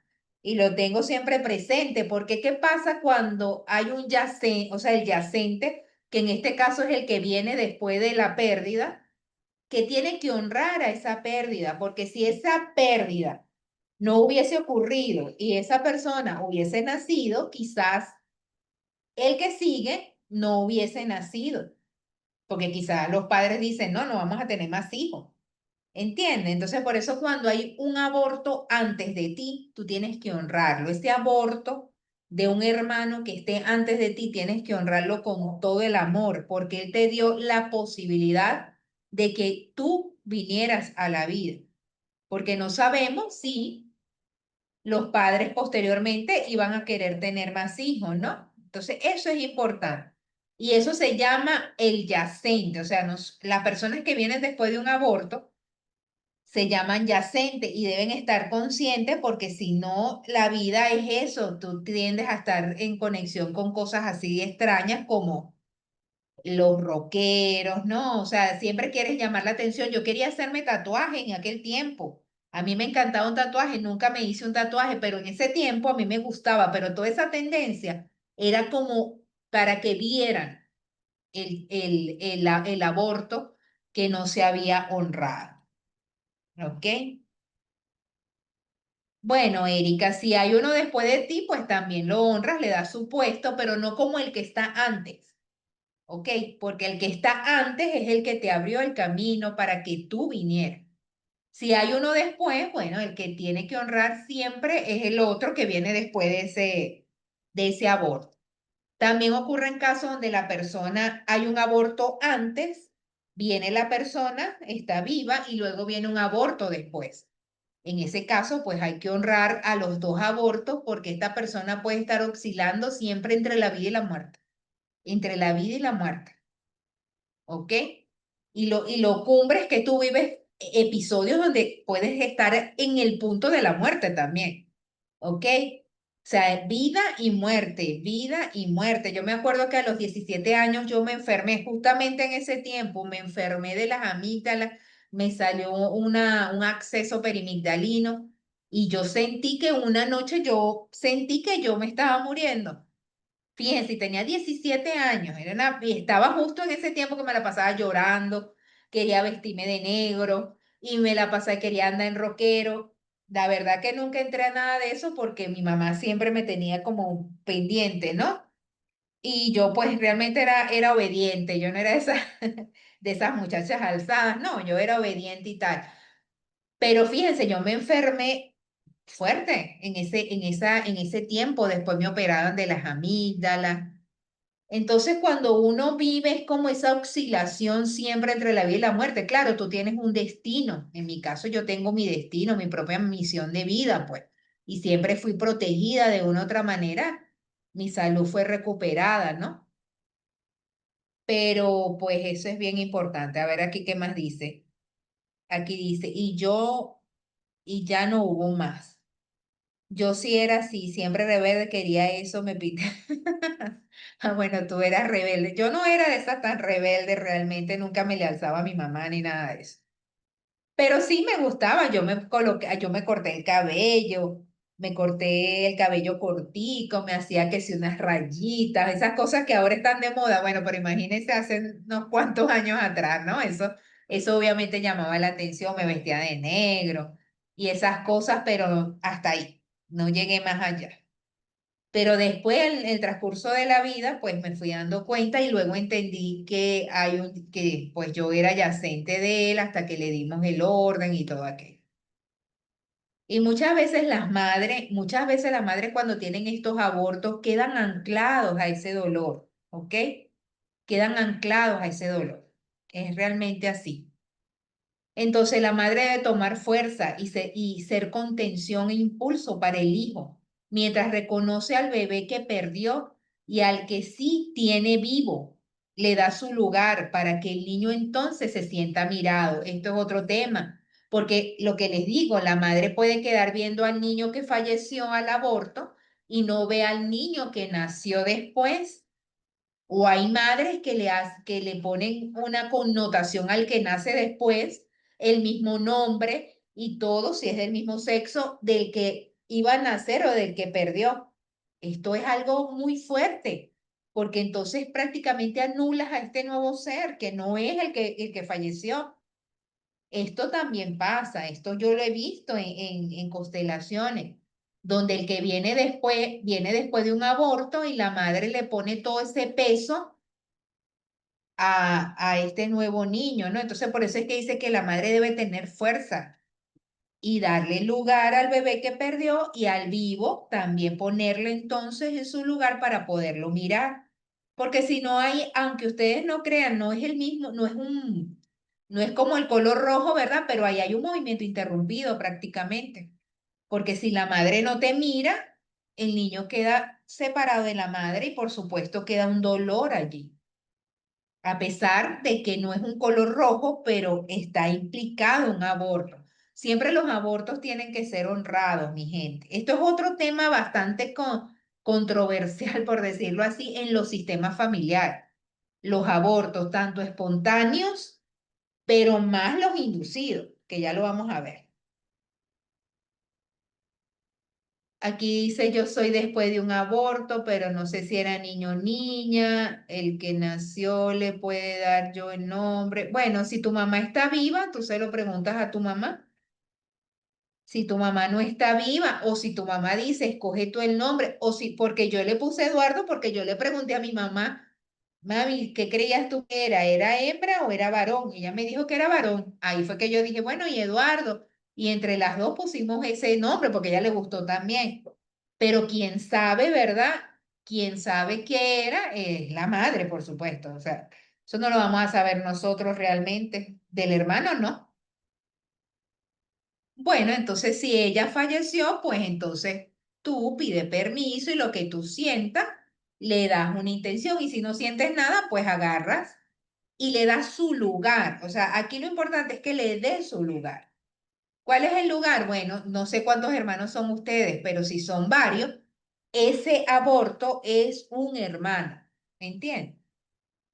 Speaker 1: y lo tengo siempre presente, porque ¿qué pasa cuando hay un yacente, o sea, el yacente, que en este caso es el que viene después de la pérdida? Que tiene que honrar a esa pérdida, porque si esa pérdida no hubiese ocurrido y esa persona hubiese nacido, quizás el que sigue no hubiese nacido, porque quizás los padres dicen, no, no vamos a tener más hijos. ¿Entiendes? Entonces, por eso cuando hay un aborto antes de ti, tú tienes que honrarlo. Ese aborto de un hermano que esté antes de ti, tienes que honrarlo con todo el amor, porque él te dio la posibilidad de que tú vinieras a la vida, porque no sabemos si los padres posteriormente iban a querer tener más hijos, ¿no? Entonces, eso es importante. Y eso se llama el yacente, o sea, las personas que vienen después de un aborto se llaman yacentes y deben estar conscientes porque si no, la vida es eso, tú tiendes a estar en conexión con cosas así extrañas como los rockeros, ¿no? O sea, siempre quieres llamar la atención. Yo quería hacerme tatuaje en aquel tiempo. A mí me encantaba un tatuaje, nunca me hice un tatuaje, pero en ese tiempo a mí me gustaba, pero toda esa tendencia era como para que vieran el aborto que no se había honrado, ¿ok? Bueno, Erika, si hay uno después de ti, pues también lo honras, le das su puesto, pero no como el que está antes. ¿Ok? Porque el que está antes es el que te abrió el camino para que tú vinieras. Si hay uno después, bueno, el que tiene que honrar siempre es el otro que viene después de ese aborto. También ocurre en casos donde la persona, hay un aborto antes, viene la persona, está viva y luego viene un aborto después. En ese caso, pues hay que honrar a los dos abortos porque esta persona puede estar oscilando siempre entre la vida y la muerte, entre la vida y la muerte. ¿Ok? Y lo cumbre es que tú vives episodios donde puedes estar en el punto de la muerte también. ¿Ok? O sea, vida y muerte, vida y muerte. Yo me acuerdo que a los 17 años yo me enfermé, justamente en ese tiempo, me enfermé de las amígdalas, me salió un acceso perimigdalino y yo sentí que una noche yo sentí que yo me estaba muriendo. Fíjense, tenía 17 años, y estaba justo en ese tiempo que me la pasaba llorando, quería vestirme de negro y me la pasaba, quería andar en rockero. La verdad que nunca entré a nada de eso porque mi mamá siempre me tenía como pendiente, ¿no? Y yo pues realmente era obediente, yo no era esa, de esas muchachas alzadas, no, yo era obediente y tal. Pero fíjense, yo me enfermé fuerte en ese tiempo, después me operaron de las amígdalas. Entonces, cuando uno vive es como esa oscilación siempre entre la vida y la muerte. Claro, tú tienes un destino. En mi caso, yo tengo mi destino, mi propia misión de vida, pues. Y siempre fui protegida de una u otra manera. Mi salud fue recuperada, ¿no? Pero pues eso es bien importante. A ver aquí qué más dice. Aquí dice, y ya no hubo más. Yo sí era así, siempre rebelde, quería eso, me pide. Ah, bueno, tú eras rebelde. Yo no era de esas tan rebelde realmente, nunca me le alzaba a mi mamá ni nada de eso. Pero sí me gustaba, yo me corté el cabello cortico, me hacía que si unas rayitas, esas cosas que ahora están de moda. Bueno, pero imagínense hace unos cuantos años atrás, ¿no? Eso obviamente llamaba la atención, me vestía de negro y esas cosas, pero hasta ahí, no llegué más allá. Pero después, en el transcurso de la vida, pues me fui dando cuenta y luego entendí que pues yo era yacente de él hasta que le dimos el orden y todo aquello. Y muchas veces las madres cuando tienen estos abortos quedan anclados a ese dolor, ¿ok? Quedan anclados a ese dolor. Es realmente así. Entonces la madre debe tomar fuerza y ser contención e impulso para el hijo, mientras reconoce al bebé que perdió y al que sí tiene vivo. Le da su lugar para que el niño entonces se sienta mirado. Esto es otro tema, porque lo que les digo, la madre puede quedar viendo al niño que falleció al aborto y no ve al niño que nació después o hay madres que le ponen una connotación al que nace después, el mismo nombre y todo, si es del mismo sexo, del que iba a nacer o del que perdió. Esto es algo muy fuerte, porque entonces prácticamente anulas a este nuevo ser que no es el que falleció. Esto también pasa, esto yo lo he visto en constelaciones, donde el que viene después de un aborto y la madre le pone todo ese peso a este nuevo niño, ¿no? Entonces, por eso es que dice que la madre debe tener fuerza y darle lugar al bebé que perdió y al vivo también ponerle entonces en su lugar para poderlo mirar. Porque si no hay, aunque ustedes no crean, no es el mismo, No es como el color rojo, ¿verdad? Pero ahí hay un movimiento interrumpido prácticamente. Porque si la madre no te mira, el niño queda separado de la madre y por supuesto queda un dolor allí. A pesar de que no es un color rojo, pero está implicado un aborto. Siempre los abortos tienen que ser honrados, mi gente. Esto es otro tema bastante controversial, por decirlo así, en los sistemas familiares. Los abortos, tanto espontáneos, pero más los inducidos, que ya lo vamos a ver. Aquí dice, yo soy después de un aborto, pero no sé si era niño o niña. El que nació le puede dar yo el nombre. Bueno, si tu mamá está viva, tú se lo preguntas a tu mamá. Si tu mamá no está viva, o si tu mamá dice, escoge tú el nombre, o si, porque yo le puse Eduardo, porque yo le pregunté a mi mamá, mami, ¿qué creías tú que era? ¿Era hembra o era varón? Y ella me dijo que era varón. Ahí fue que yo dije, bueno, y Eduardo. Y entre las dos pusimos ese nombre porque a ella le gustó también. Pero quién sabe, ¿verdad? Quién sabe qué era, es la madre, por supuesto. O sea, eso no lo vamos a saber nosotros realmente. Del hermano, no. Bueno, entonces si ella falleció, pues entonces tú pide permiso y lo que tú sientas, le das una intención. Y si no sientes nada, pues agarras y le das su lugar. O sea, aquí lo importante es que le dé su lugar. ¿Cuál es el lugar? Bueno, no sé cuántos hermanos son ustedes, pero si son varios, ese aborto es un hermano, ¿me entiendes?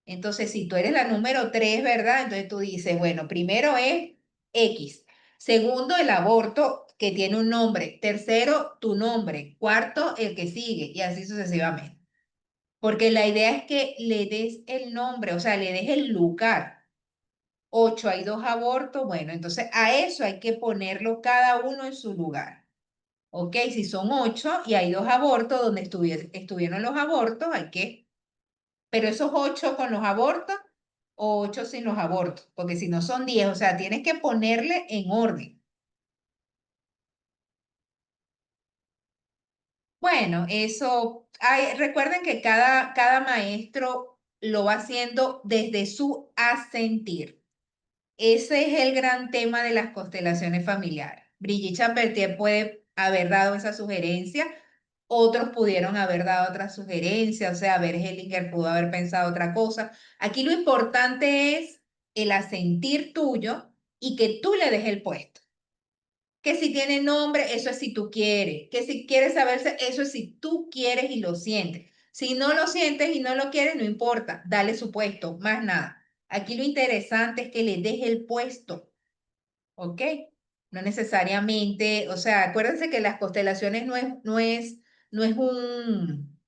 Speaker 1: Entonces, si tú eres la número 3, ¿verdad? Entonces tú dices, bueno, primero es X. Segundo, el aborto que tiene un nombre. Tercero, tu nombre. Cuarto, el que sigue y así sucesivamente. Porque la idea es que le des el nombre, o sea, le des el lugar. 8, hay 2 abortos. Bueno, entonces a eso hay que ponerlo cada uno en su lugar. Ok, si son 8 y hay 2 abortos, donde estuvieron los abortos, hay que, pero esos 8 con los abortos o 8 sin los abortos, porque si no son 10, o sea, tienes que ponerle en orden. Bueno, eso, recuerden que cada maestro lo va haciendo desde su asentir. Ese es el gran tema de las constelaciones familiares. Brigitte Chambertier puede haber dado esa sugerencia, otros pudieron haber dado otra sugerencia, o sea, Bert Hellinger pudo haber pensado otra cosa. Aquí lo importante es el asentir tuyo y que tú le des el puesto. Que si tiene nombre, eso es si tú quieres. Que si quieres saberse, eso es si tú quieres y lo sientes. Si no lo sientes y no lo quieres, no importa, dale su puesto, más nada. Aquí lo interesante es que le des el puesto, ¿ok? No necesariamente, o sea, acuérdense que las constelaciones no es un,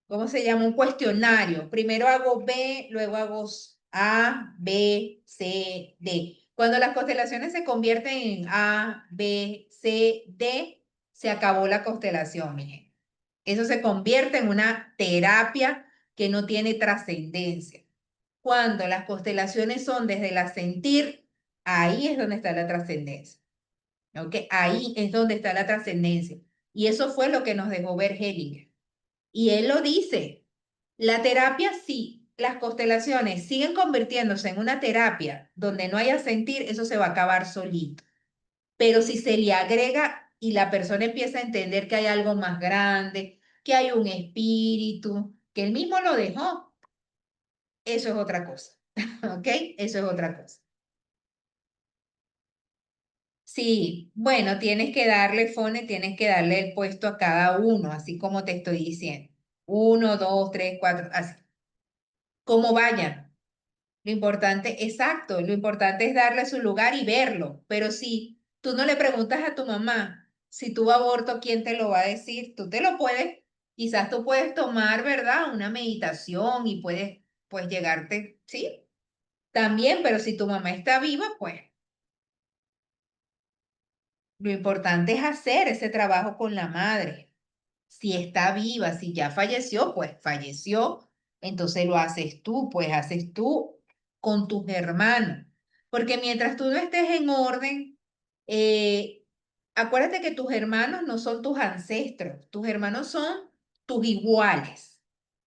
Speaker 1: ¿cómo se llama? Un cuestionario. Primero hago B, luego hago A, B, C, D. Cuando las constelaciones se convierten en A, B, C, D, se acabó la constelación, mi gente. Eso se convierte en una terapia que no tiene trascendencia. Cuando las constelaciones son desde el sentir, ahí es donde está la trascendencia. ¿Ok? Ahí es donde está la trascendencia. Y eso fue lo que nos dejó ver Hellinger. Y él lo dice, la terapia sí, las constelaciones siguen convirtiéndose en una terapia donde no haya sentir, eso se va a acabar solito. Pero si se le agrega y la persona empieza a entender que hay algo más grande, que hay un espíritu, que él mismo lo dejó, eso es otra cosa. ¿Ok? Eso es otra cosa. Sí, bueno, tienes que darle, Fone, tienes que darle el puesto a cada uno, así como te estoy diciendo. Uno, dos, tres, cuatro, así. Como vayan. Lo importante, exacto, lo importante es darle su lugar y verlo. Pero si tú no le preguntas a tu mamá si tuvo aborto, ¿quién te lo va a decir? Tú te lo puedes, quizás tú puedes tomar, ¿verdad? Una meditación y puedes, pues, llegarte, sí, también, pero si tu mamá está viva, pues. Lo importante es hacer ese trabajo con la madre. Si está viva, si ya falleció, pues falleció. Entonces lo haces tú, pues haces tú con tus hermanos. Porque mientras tú no estés en orden, eh, acuérdate que tus hermanos no son tus ancestros, tus hermanos son tus iguales.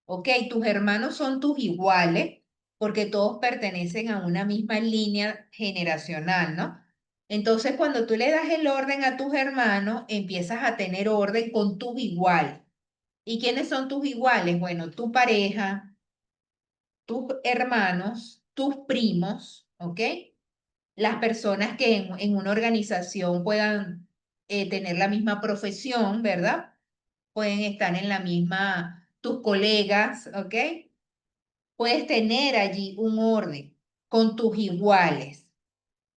Speaker 1: ¿Ok? Tus hermanos son tus iguales porque todos pertenecen a una misma línea generacional, ¿no? Entonces, cuando tú le das el orden a tus hermanos, empiezas a tener orden con tus iguales. ¿Y quiénes son tus iguales? Bueno, tu pareja, tus hermanos, tus primos, ¿ok? Las personas que en una organización puedan tener la misma profesión, ¿verdad? Pueden estar en la misma, tus colegas, ¿ok? Puedes tener allí un orden con tus iguales.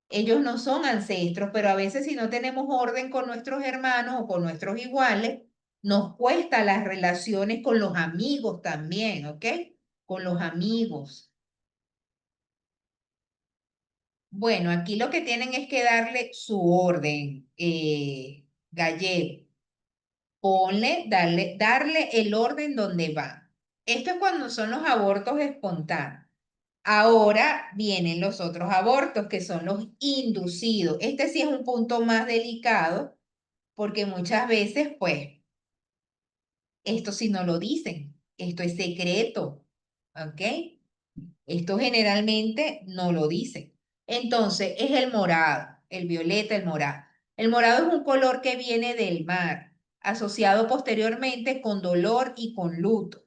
Speaker 1: Ellos no son ancestros, pero a veces si no tenemos orden con nuestros hermanos o con nuestros iguales, nos cuesta las relaciones con los amigos también, ¿ok? Con los amigos. Bueno, aquí lo que tienen es que darle su orden, Gallego. Darle el orden donde va. Esto es cuando son los abortos espontáneos. Ahora vienen los otros abortos, que son los inducidos. Este sí es un punto más delicado, porque muchas veces, pues, esto sí no lo dicen. Esto es secreto, ¿ok? Esto generalmente no lo dicen. Entonces, es el morado, el violeta, el morado. El morado es un color que viene del mar, asociado posteriormente con dolor y con luto.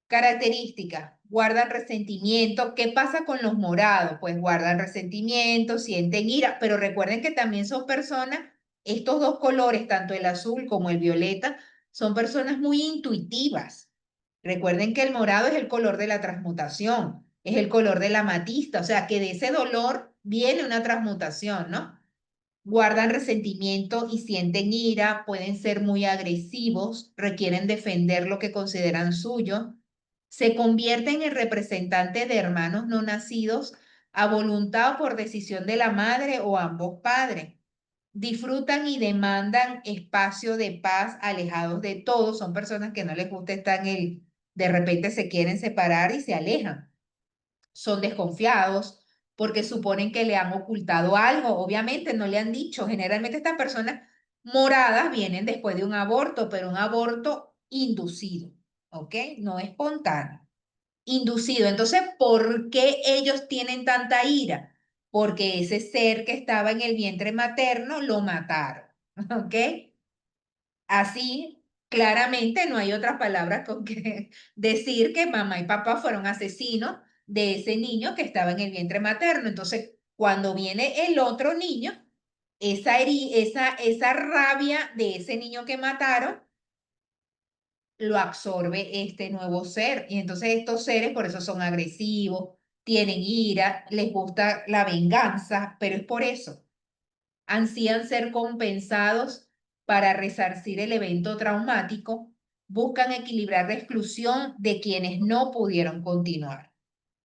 Speaker 1: Características, guardan resentimiento. ¿Qué pasa con los morados? Pues guardan resentimiento, sienten ira, pero recuerden que también son personas, estos dos colores, tanto el azul como el violeta, son personas muy intuitivas. Recuerden que el morado es el color de la transmutación, es el color de la amatista, o sea que de ese dolor viene una transmutación, ¿no? Guardan resentimiento y sienten ira, pueden ser muy agresivos, requieren defender lo que consideran suyo, se convierten en representantes de hermanos no nacidos a voluntad o por decisión de la madre o ambos padres. Disfrutan y demandan espacio de paz, alejados de todo. Son personas que no les gusta estar en de repente se quieren separar y se alejan. Son desconfiados porque suponen que le han ocultado algo. Obviamente no le han dicho. Generalmente estas personas moradas vienen después de un aborto, pero un aborto inducido, ¿ok? No espontáneo, inducido. Entonces, ¿por qué ellos tienen tanta ira? Porque ese ser que estaba en el vientre materno lo mataron, ¿ok? Así, claramente no hay otras palabras con que decir que mamá y papá fueron asesinos de ese niño que estaba en el vientre materno. Entonces, cuando viene el otro niño, esa rabia de ese niño que mataron lo absorbe este nuevo ser. Y entonces estos seres por eso son agresivos, tienen ira, les gusta la venganza, pero es por eso. Ansían ser compensados para resarcir el evento traumático, buscan equilibrar la exclusión de quienes no pudieron continuar.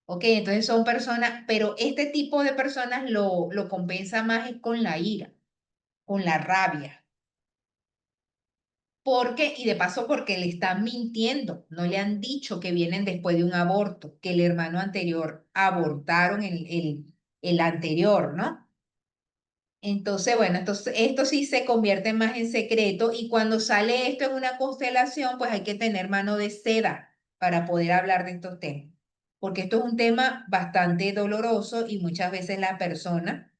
Speaker 1: Ok, entonces son personas, pero este tipo de personas lo compensa más es con la ira, con la rabia. Porque, y de paso porque le están mintiendo, no le han dicho que vienen después de un aborto, que el hermano anterior abortaron el anterior, ¿no? Entonces, bueno, esto sí se convierte más en secreto y cuando sale esto en una constelación, pues hay que tener mano de seda para poder hablar de estos temas, porque esto es un tema bastante doloroso y muchas veces la persona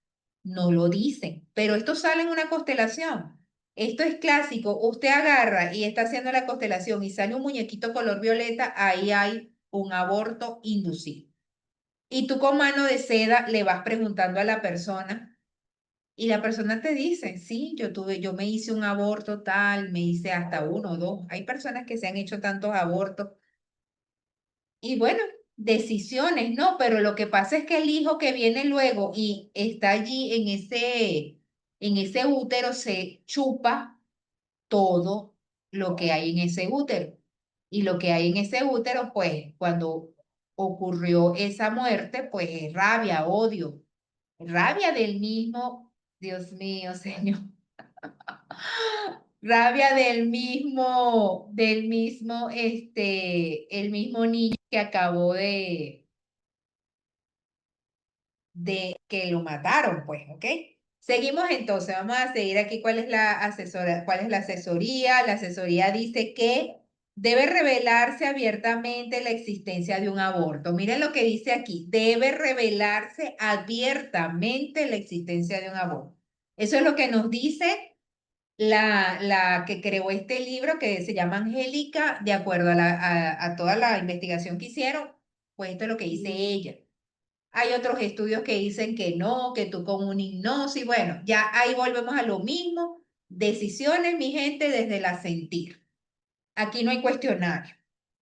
Speaker 1: no lo dice, pero esto sale en una constelación. Esto es clásico, usted agarra y está haciendo la constelación y sale un muñequito color violeta, ahí hay un aborto inducido. Y tú con mano de seda le vas preguntando a la persona y la persona te dice, sí, yo me hice un aborto tal, me hice hasta uno o dos. Hay personas que se han hecho tantos abortos y bueno, decisiones, ¿no? Pero lo que pasa es que el hijo que viene luego y está allí en ese útero se chupa todo lo que hay en ese útero. Y lo que hay en ese útero, pues cuando ocurrió esa muerte, pues es rabia, odio, rabia del mismo, Dios mío, Señor, rabia el mismo niño que acabó de que lo mataron, pues, ¿ok? Seguimos entonces, vamos a seguir aquí cuál es la asesoría. La asesoría dice que Debe revelarse abiertamente la existencia de un aborto. Miren lo que dice aquí. Debe revelarse abiertamente la existencia de un aborto. Eso es lo que nos dice la que creó este libro que se llama Angélica, de acuerdo a toda la investigación que hicieron, pues esto es lo que dice ella. Hay otros estudios que dicen que no, que tú con una hipnosis, bueno, ya ahí volvemos a lo mismo. Decisiones, mi gente, desde la sentir. Aquí no hay cuestionario.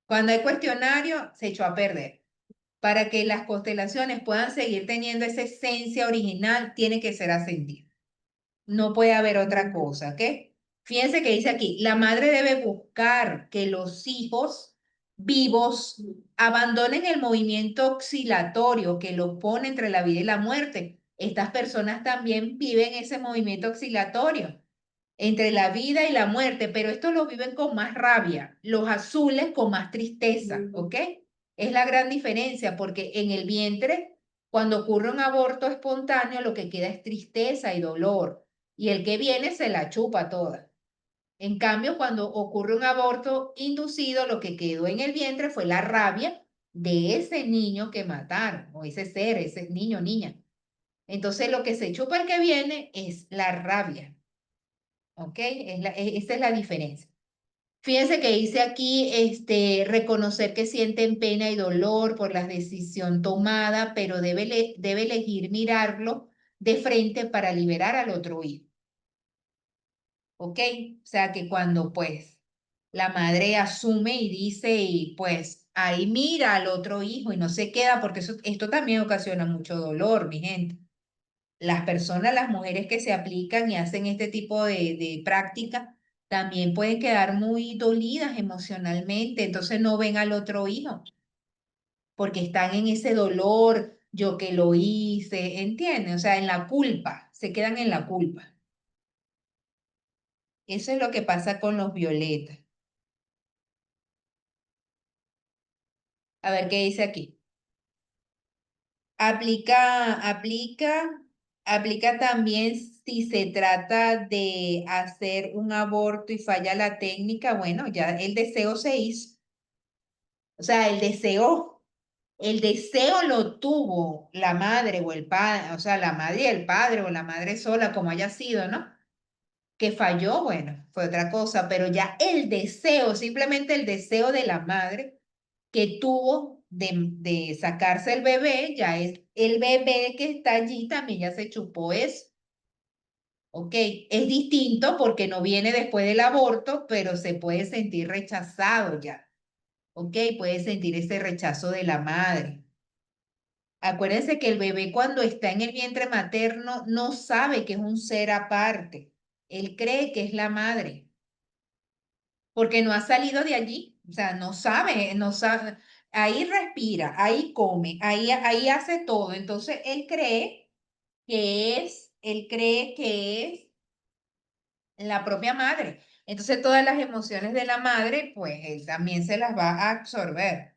Speaker 1: Cuando hay cuestionario, se echó a perder. Para que las constelaciones puedan seguir teniendo esa esencia original, tiene que ser ascendido. No puede haber otra cosa, ¿ok? Fíjense que dice aquí, la madre debe buscar que los hijos vivos abandonen el movimiento oscilatorio que los pone entre la vida y la muerte. Estas personas también viven ese movimiento oscilatorio entre la vida y la muerte, pero estos lo viven con más rabia, los azules con más tristeza, ¿ok? Es la gran diferencia porque en el vientre, cuando ocurre un aborto espontáneo, lo que queda es tristeza y dolor, y el que viene se la chupa toda. En cambio, cuando ocurre un aborto inducido, lo que quedó en el vientre fue la rabia de ese niño que mataron, o ese ser, ese niño, niña. Entonces, lo que se chupa el que viene es la rabia. ¿Ok? Esa es la diferencia. Fíjense que dice aquí, reconocer que sienten pena y dolor por la decisión tomada, pero debe elegir mirarlo de frente para liberar al otro hijo. ¿Ok? O sea que cuando pues la madre asume y dice, y pues ahí mira al otro hijo y no se queda, porque esto también ocasiona mucho dolor, mi gente. Las personas, las mujeres que se aplican y hacen este tipo de práctica, también pueden quedar muy dolidas emocionalmente, entonces no ven al otro hijo, porque están en ese dolor, yo que lo hice, ¿entienden? O sea, en la culpa, se quedan en la culpa. Eso es lo que pasa con los violetas. A ver qué dice aquí. Aplica, aplica, aplica también si se trata de hacer un aborto y falla la técnica, bueno, ya el deseo se hizo. O sea, el deseo lo tuvo la madre o el padre, o sea, la madre y el padre o la madre sola, como haya sido, ¿no? Que falló, bueno, fue otra cosa, pero ya el deseo, simplemente el deseo de la madre que tuvo de sacarse el bebé, ya es el bebé que está allí, también ya se chupó eso. ¿Ok? Es distinto porque no viene después del aborto, pero se puede sentir rechazado ya. ¿Ok? Puede sentir ese rechazo de la madre. Acuérdense que el bebé cuando está en el vientre materno no sabe que es un ser aparte. Él cree que es la madre, porque no ha salido de allí. O sea, no sabe, no sabe. Ahí respira, ahí come, ahí hace todo. Entonces, él cree que es la propia madre. Entonces, todas las emociones de la madre, pues él también se las va a absorber.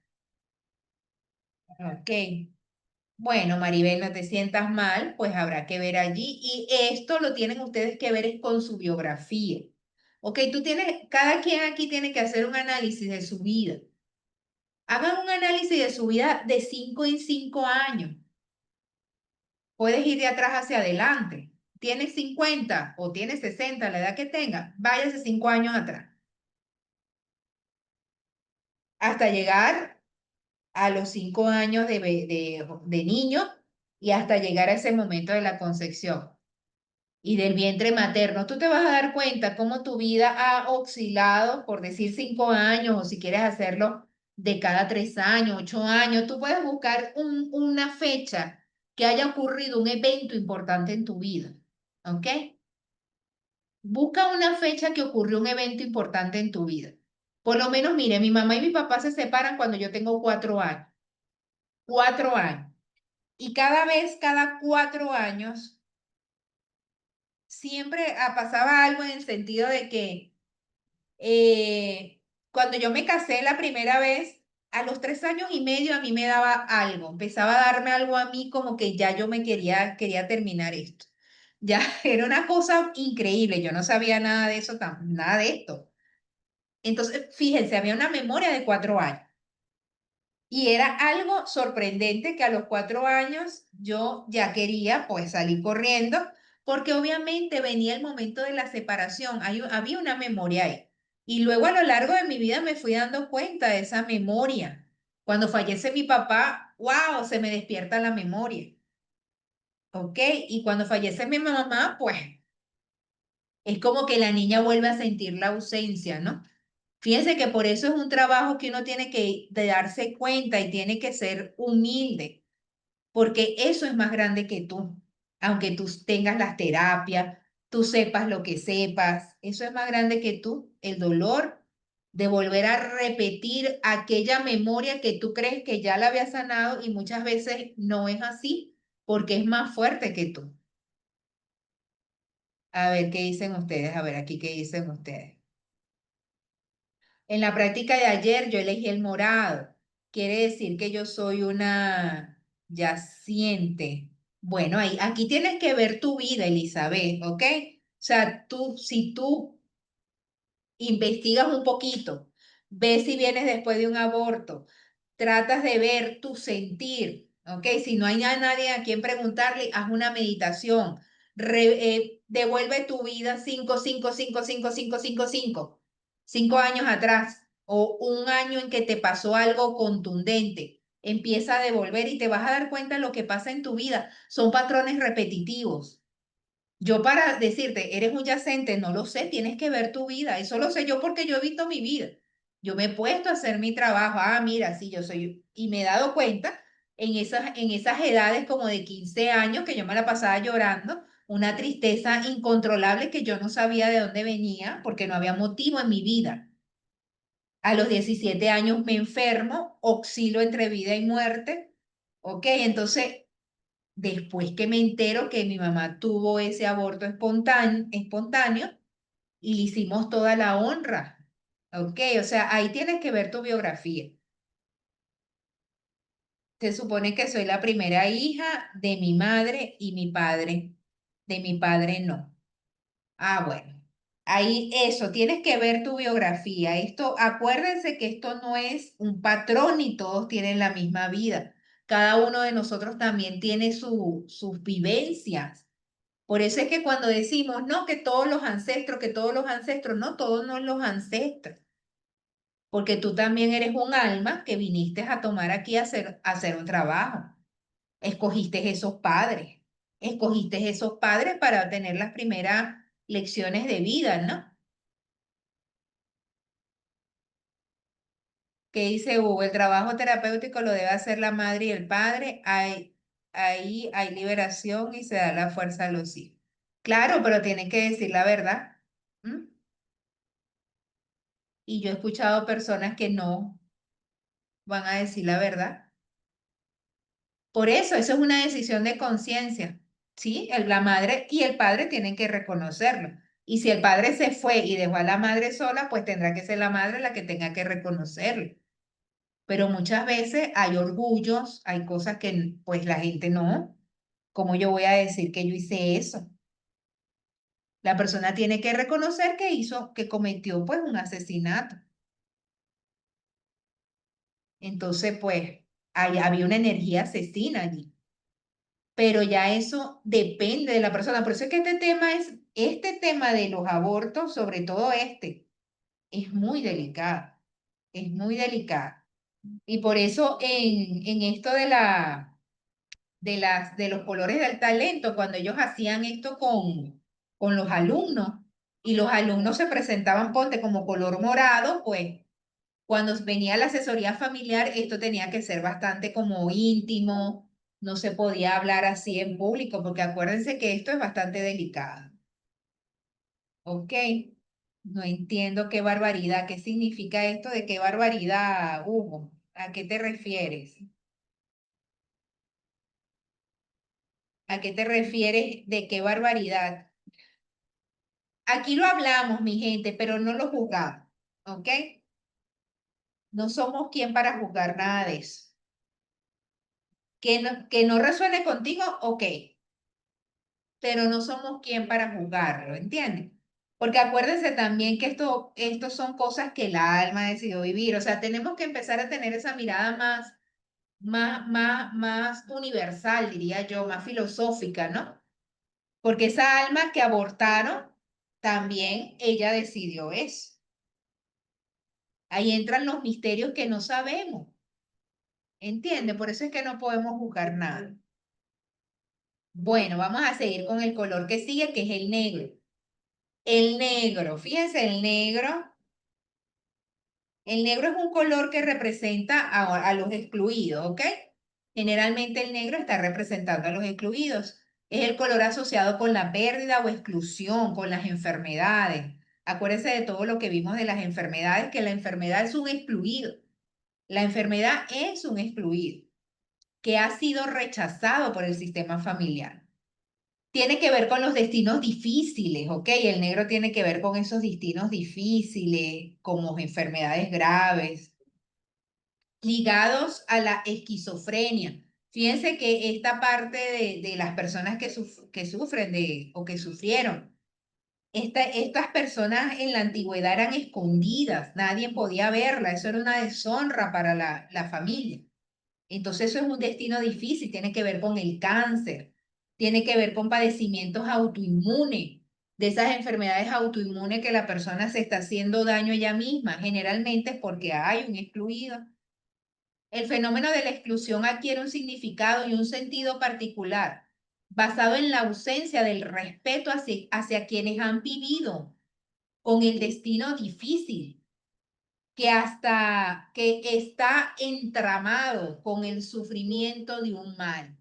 Speaker 1: Ok. Bueno, Maribel, no te sientas mal, pues habrá que ver allí. Y esto lo tienen ustedes que ver es con su biografía. Ok, cada quien aquí tiene que hacer un análisis de su vida. Hagan un análisis de su vida de 5 en 5 años. Puedes ir de atrás hacia adelante. Tienes 50 o tienes 60, la edad que tenga, váyase 5 años atrás, hasta llegar a los 5 años de niño y hasta llegar a ese momento de la concepción y del vientre materno. Tú te vas a dar cuenta cómo tu vida ha oscilado, por decir 5 años, o si quieres hacerlo de cada 3 años, 8 años. Tú puedes buscar una fecha que haya ocurrido un evento importante en tu vida. ¿Ok? Busca una fecha que ocurrió un evento importante en tu vida. Por lo menos, mire, mi mamá y mi papá se separan cuando yo tengo 4 años. 4 años. Y cada vez, cada 4 años, siempre pasaba algo en el sentido de que cuando yo me casé la primera vez, a los 3 años y medio a mí me daba algo, empezaba a darme algo a mí como que ya yo quería terminar esto. Ya era una cosa increíble, yo no sabía nada de eso, nada de esto. Entonces, fíjense, había una memoria de 4 años. Y era algo sorprendente que a los 4 años yo ya quería pues salir corriendo, porque obviamente venía el momento de la separación, había una memoria ahí. Y luego a lo largo de mi vida me fui dando cuenta de esa memoria. Cuando fallece mi papá, wow, se me despierta la memoria, ¿ok? Y cuando fallece mi mamá, pues es como que la niña vuelve a sentir la ausencia, ¿no? Fíjense que por eso es un trabajo que uno tiene que de darse cuenta y tiene que ser humilde, porque eso es más grande que tú. Aunque tú tengas las terapias, tú sepas lo que sepas, eso es más grande que tú. El dolor de volver a repetir aquella memoria que tú crees que ya la había sanado y muchas veces no es así, porque es más fuerte que tú. A ver, ¿qué dicen ustedes? A ver, aquí, ¿qué dicen ustedes? En la práctica de ayer yo elegí el morado. Quiere decir que yo soy una yaciente. Bueno, ahí, aquí tienes que ver tu vida, Elizabeth, ¿ok? O sea, si tú investigas un poquito, ves si vienes después de un aborto, tratas de ver tu sentir, ¿ok? Si no hay a nadie a quien preguntarle, haz una meditación, devuelve tu vida 5 años atrás o un año en que te pasó algo contundente. Empieza a devolver y te vas a dar cuenta de lo que pasa en tu vida. Son patrones repetitivos. Yo para decirte, eres un yacente, no lo sé, tienes que ver tu vida. Eso lo sé yo porque yo he visto mi vida. Yo me he puesto a hacer mi trabajo. Ah, mira, sí, yo soy. Y me he dado cuenta en esas edades como de 15 años que yo me la pasaba llorando, una tristeza incontrolable que yo no sabía de dónde venía porque no había motivo en mi vida. A los 17 años me enfermo, oscilo entre vida y muerte. Ok, entonces después que me entero que mi mamá tuvo ese aborto espontáneo y le hicimos toda la honra. Ok, o sea, ahí tienes que ver tu biografía. Se supone que soy la primera hija de mi madre y mi padre. De mi padre no. Ah, bueno. Ahí eso, tienes que ver tu biografía. Esto, acuérdense que esto no es un patrón y todos tienen la misma vida. Cada uno de nosotros también tiene sus vivencias. Por eso es que cuando decimos, no, que todos los ancestros, no, todos no los ancestros, porque tú también eres un alma que viniste a tomar aquí a hacer un trabajo. Escogiste esos padres para tener las primeras lecciones de vida, ¿no? Que dice Hugo, el trabajo terapéutico lo debe hacer la madre y el padre, ahí hay liberación y se da la fuerza a los hijos. Claro, pero tienen que decir la verdad. ¿M? Y yo he escuchado personas que no van a decir la verdad. Por eso es una decisión de conciencia, ¿sí? La madre y el padre tienen que reconocerlo. Y si el padre se fue y dejó a la madre sola, pues tendrá que ser la madre la que tenga que reconocerlo. Pero muchas veces hay orgullos, hay cosas que pues la gente no. ¿Cómo yo voy a decir que yo hice eso? La persona tiene que reconocer que que cometió pues un asesinato. Entonces, pues, había una energía asesina allí. Pero ya eso depende de la persona. Por eso es que este tema de los abortos, sobre todo es muy delicado, es muy delicado. Y por eso en esto de los colores del talento, cuando ellos hacían esto con los alumnos, y los alumnos se presentaban, ponte como color morado, pues cuando venía la asesoría familiar, esto tenía que ser bastante como íntimo, no se podía hablar así en público, porque acuérdense que esto es bastante delicado. ¿Ok? No entiendo qué barbaridad, qué significa esto de qué barbaridad, Hugo. ¿A qué te refieres? ¿A qué te refieres de qué barbaridad? Aquí lo hablamos, mi gente, pero no lo juzgamos. ¿Ok? No somos quien para juzgar nada de eso. Que no resuene contigo, ok, pero no somos quien para juzgarlo, ¿entiendes? Porque acuérdense también que esto son cosas que el alma decidió vivir. O sea, tenemos que empezar a tener esa mirada más universal, diría yo, más filosófica, ¿no? Porque esa alma que abortaron, también ella decidió eso. Ahí entran los misterios que no sabemos, ¿entiende? Por eso es que no podemos juzgar nada. Bueno, vamos a seguir con el color que sigue, que es el negro. El negro, fíjense, el negro es un color que representa a los excluidos, ¿ok? Generalmente el negro está representando a los excluidos. Es el color asociado con la pérdida o exclusión, con las enfermedades. Acuérdense de todo lo que vimos de las enfermedades, que la enfermedad es un excluido. La enfermedad es un excluido que ha sido rechazado por el sistema familiar. Tiene que ver con los destinos difíciles, ¿ok? El negro tiene que ver con esos destinos difíciles, como enfermedades graves, ligados a la esquizofrenia. Fíjense que esta parte de las personas que sufren o que sufrieron, estas personas en la antigüedad eran escondidas, nadie podía verla, eso era una deshonra para la familia. Entonces eso es un destino difícil, tiene que ver con el cáncer, tiene que ver con padecimientos autoinmunes, de esas enfermedades autoinmunes que la persona se está haciendo daño ella misma, generalmente es porque hay un excluido. El fenómeno de la exclusión adquiere un significado y un sentido particular, basado en la ausencia del respeto hacia quienes han vivido con el destino difícil, que está entramado con el sufrimiento de un mal,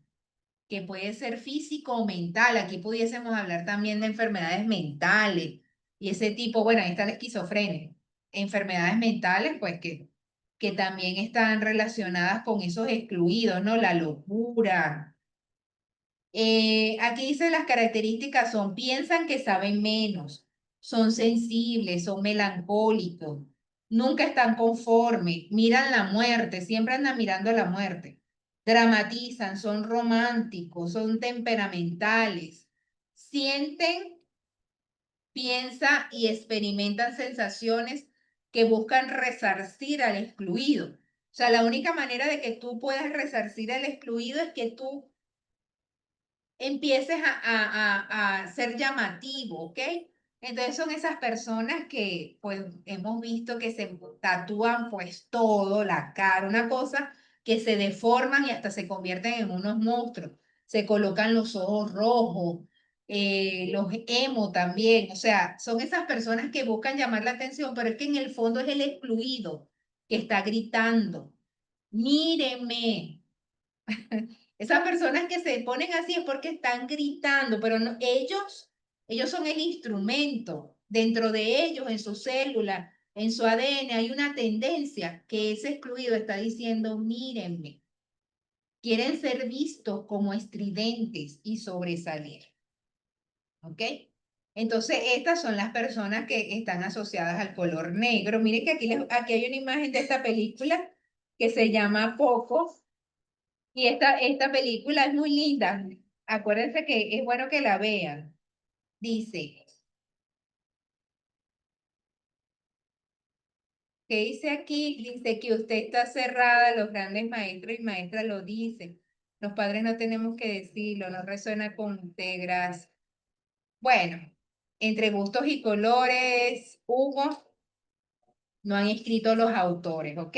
Speaker 1: que puede ser físico o mental. Aquí pudiésemos hablar también de enfermedades mentales y ese tipo, bueno, ahí está la esquizofrenia. Enfermedades mentales, pues que también están relacionadas con esos excluidos, ¿no? La locura. Aquí dice las características son, piensan que saben menos, son sensibles, son melancólicos, nunca están conformes, miran la muerte, siempre andan mirando la muerte, dramatizan, son románticos, son temperamentales, sienten, piensan y experimentan sensaciones que buscan resarcir al excluido. O sea, la única manera de que tú puedas resarcir al excluido es que tú empieces a ser llamativo, ¿ok? Entonces son esas personas que pues hemos visto que se tatúan pues todo, la cara, una cosa que se deforman y hasta se convierten en unos monstruos. Se colocan los ojos rojos, los emo también, o sea, son esas personas que buscan llamar la atención, pero es que en el fondo es el excluido que está gritando, míreme. Esas personas que se ponen así es porque están gritando, pero no, ellos son el instrumento. Dentro de ellos, en su célula, en su ADN, hay una tendencia que ese excluido está diciendo, mírenme, quieren ser vistos como estridentes y sobresalir. ¿Ok? Entonces, estas son las personas que están asociadas al color negro. Miren que aquí hay una imagen de esta película que se llama Poco. Y esta película es muy linda. Acuérdense que es bueno que la vean. Dice, ¿qué dice aquí? Dice que usted está cerrada, los grandes maestros y maestras lo dicen. Los padres no tenemos que decirlo, no resuena con usted, gracias. Bueno, entre gustos y colores, Hugo, no han escrito los autores, ¿ok?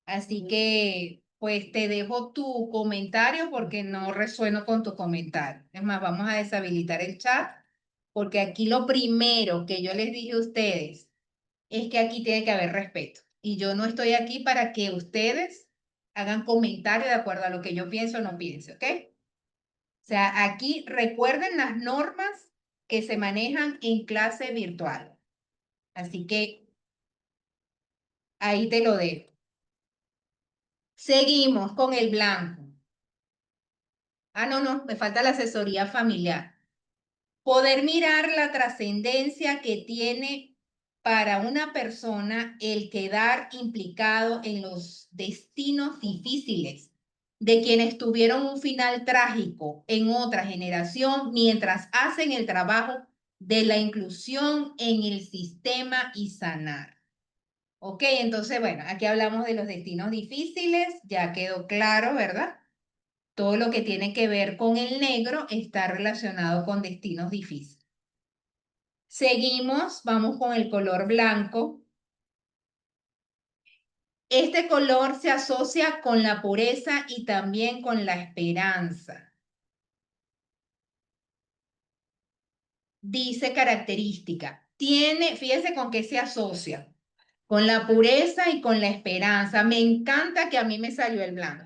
Speaker 1: Así que, pues te dejo tu comentario porque no resueno con tu comentario. Es más, vamos a deshabilitar el chat porque aquí lo primero que yo les dije a ustedes es que aquí tiene que haber respeto. Y yo no estoy aquí para que ustedes hagan comentarios de acuerdo a lo que yo pienso o no pienso, ¿ok? O sea, aquí recuerden las normas que se manejan en clase virtual. Así que ahí te lo dejo. Seguimos con el blanco. Ah, no, me falta la asesoría familiar. Poder mirar la trascendencia que tiene para una persona el quedar implicado en los destinos difíciles de quienes tuvieron un final trágico en otra generación mientras hacen el trabajo de la inclusión en el sistema y sanar. Ok, entonces, bueno, aquí hablamos de los destinos difíciles, ya quedó claro, ¿verdad? Todo lo que tiene que ver con el negro está relacionado con destinos difíciles. Seguimos, vamos con el color blanco. Este color se asocia con la pureza y también con la esperanza. Dice característica. Tiene, fíjese con qué se asocia. Con la pureza y con la esperanza. Me encanta que a mí me salió el blanco.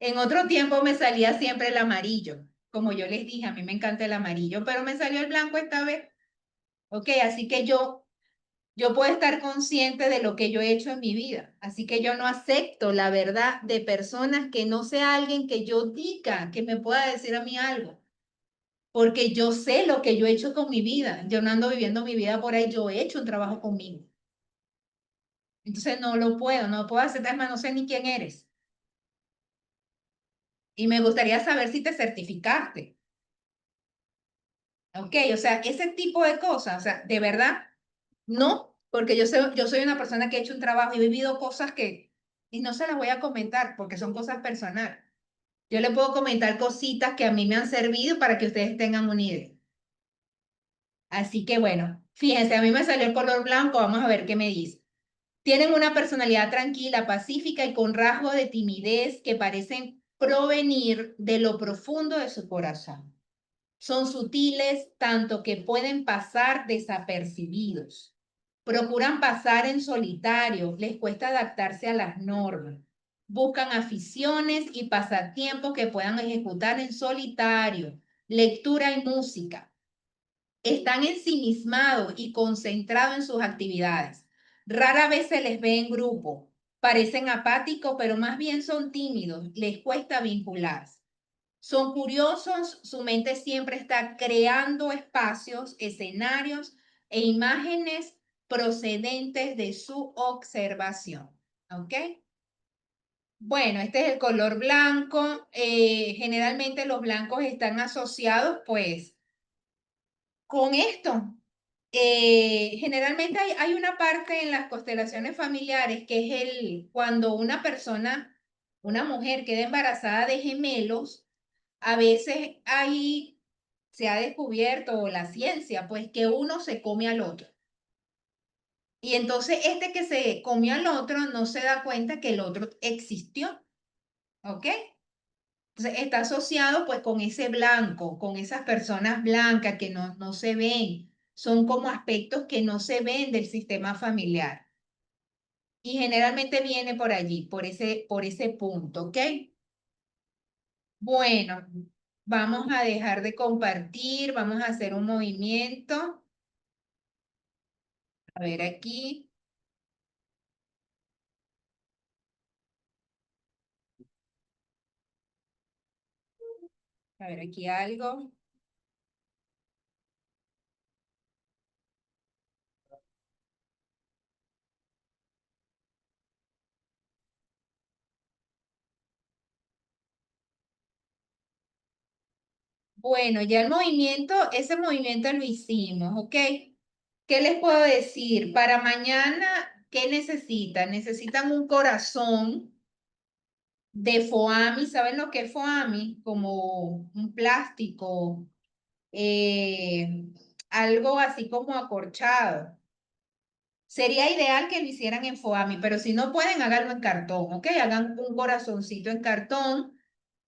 Speaker 1: En otro tiempo me salía siempre el amarillo. Como yo les dije, a mí me encanta el amarillo, pero me salió el blanco esta vez. Ok, así que yo puedo estar consciente de lo que yo he hecho en mi vida. Así que yo no acepto la verdad de personas que no sea alguien que yo diga, que me pueda decir a mí algo. Porque yo sé lo que yo he hecho con mi vida. Yo no ando viviendo mi vida por ahí, yo he hecho un trabajo conmigo. Entonces no puedo aceptar, es más, no sé ni quién eres. Y me gustaría saber si te certificaste. Ok, o sea, ese tipo de cosas, o sea, de verdad, no, porque yo soy una persona que ha hecho un trabajo y he vivido cosas y no se las voy a comentar porque son cosas personales. Yo le puedo comentar cositas que a mí me han servido para que ustedes tengan una idea. Así que bueno, fíjense, a mí me salió el color blanco, vamos a ver qué me dice. Tienen una personalidad tranquila, pacífica y con rasgos de timidez que parecen provenir de lo profundo de su corazón. Son sutiles tanto que pueden pasar desapercibidos. Procuran pasar en solitario, les cuesta adaptarse a las normas. Buscan aficiones y pasatiempos que puedan ejecutar en solitario, lectura y música. Están ensimismados y concentrados en sus actividades. Rara vez se les ve en grupo. Parecen apáticos, pero más bien son tímidos. Les cuesta vincularse. Son curiosos, su mente siempre está creando espacios, escenarios e imágenes procedentes de su observación. ¿Ok? Bueno, este es el color blanco. Generalmente los blancos están asociados pues con esto. Generalmente hay una parte en las constelaciones familiares que es cuando una persona, una mujer queda embarazada de gemelos, a veces ahí se ha descubierto la ciencia, pues que uno se come al otro. Y entonces este que se comió al otro no se da cuenta que el otro existió, ¿ok? Entonces está asociado pues con ese blanco, con esas personas blancas que no se ven. Son como aspectos que no se ven del sistema familiar. Y generalmente viene por allí, por ese punto, ¿ok? Bueno, vamos a dejar de compartir, vamos a hacer un movimiento. A ver aquí, a ver aquí algo. Bueno, ya el movimiento, ese movimiento lo hicimos, ¿ok? ¿Qué les puedo decir? Para mañana, ¿qué necesitan? Necesitan un corazón de foami. ¿Saben lo que es foami? Como un plástico, eh, algo así como acorchado. Sería ideal que lo hicieran en foami, pero si no pueden, háganlo en cartón, ¿ok? Hagan un corazoncito en cartón,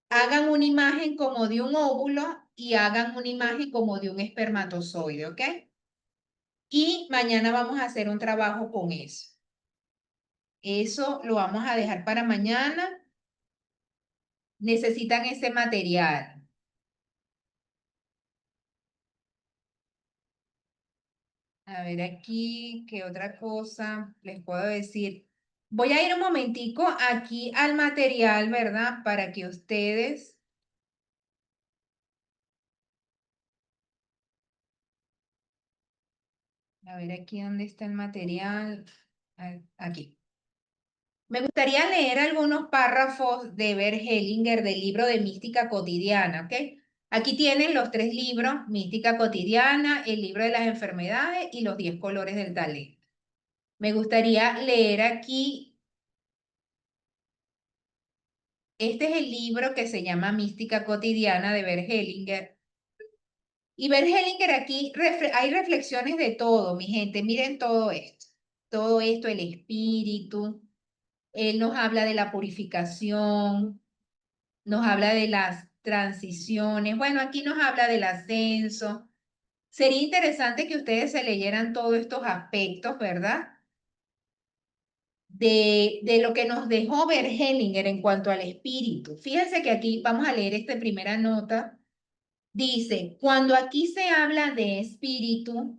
Speaker 1: hagan una imagen como de un óvulo y hagan una imagen como de un espermatozoide, ¿ok? Y mañana vamos a hacer un trabajo con eso. Eso lo vamos a dejar para mañana. Necesitan ese material. A ver aquí, ¿qué otra cosa les puedo decir? Voy a ir un momentico aquí al material, ¿verdad? Para que ustedes, a ver aquí dónde está el material. Aquí. Me gustaría leer algunos párrafos de Bert Hellinger del libro de Mística Cotidiana, ¿ok? Aquí tienen los 3 libros: Mística Cotidiana, el libro de las enfermedades y los 10 colores del talento. Me gustaría leer aquí, este es el libro que se llama Mística Cotidiana de Bert Hellinger. Y Bert Hellinger aquí, hay reflexiones de todo, mi gente, miren todo esto. Todo esto, el espíritu, él nos habla de la purificación, nos habla de las transiciones, bueno, aquí nos habla del ascenso. Sería interesante que ustedes se leyeran todos estos aspectos, ¿verdad? De lo que nos dejó Bert Hellinger en cuanto al espíritu. Fíjense que aquí vamos a leer esta primera nota. Dice, cuando aquí se habla de espíritu,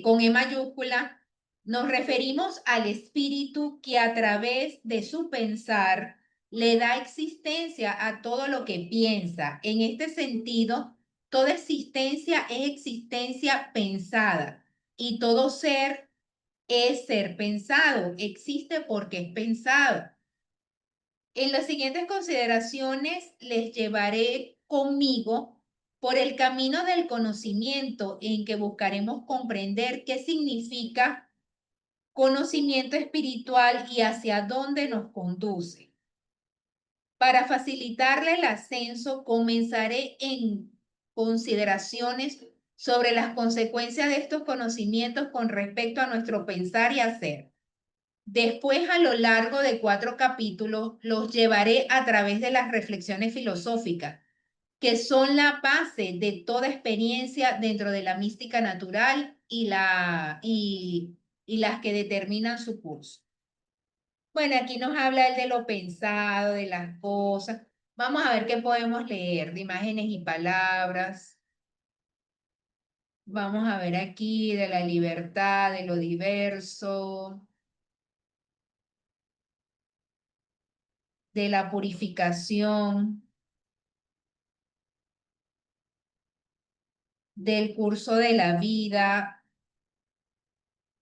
Speaker 1: con E mayúscula, nos referimos al espíritu que a través de su pensar le da existencia a todo lo que piensa. En este sentido, toda existencia es existencia pensada y todo ser es ser pensado, existe porque es pensado. En las siguientes consideraciones les llevaré conmigo por el camino del conocimiento en que buscaremos comprender qué significa conocimiento espiritual y hacia dónde nos conduce. Para facilitarle el ascenso, comenzaré en consideraciones sobre las consecuencias de estos conocimientos con respecto a nuestro pensar y hacer. Después, a lo largo de 4 capítulos, los llevaré a través de las reflexiones filosóficas, que son la base de toda experiencia dentro de la mística natural y las que determinan su curso. Bueno, aquí nos habla el de lo pensado, de las cosas. Vamos a ver qué podemos leer de imágenes y palabras. Vamos a ver aquí de la libertad, de lo diverso, de la purificación, del curso de la vida.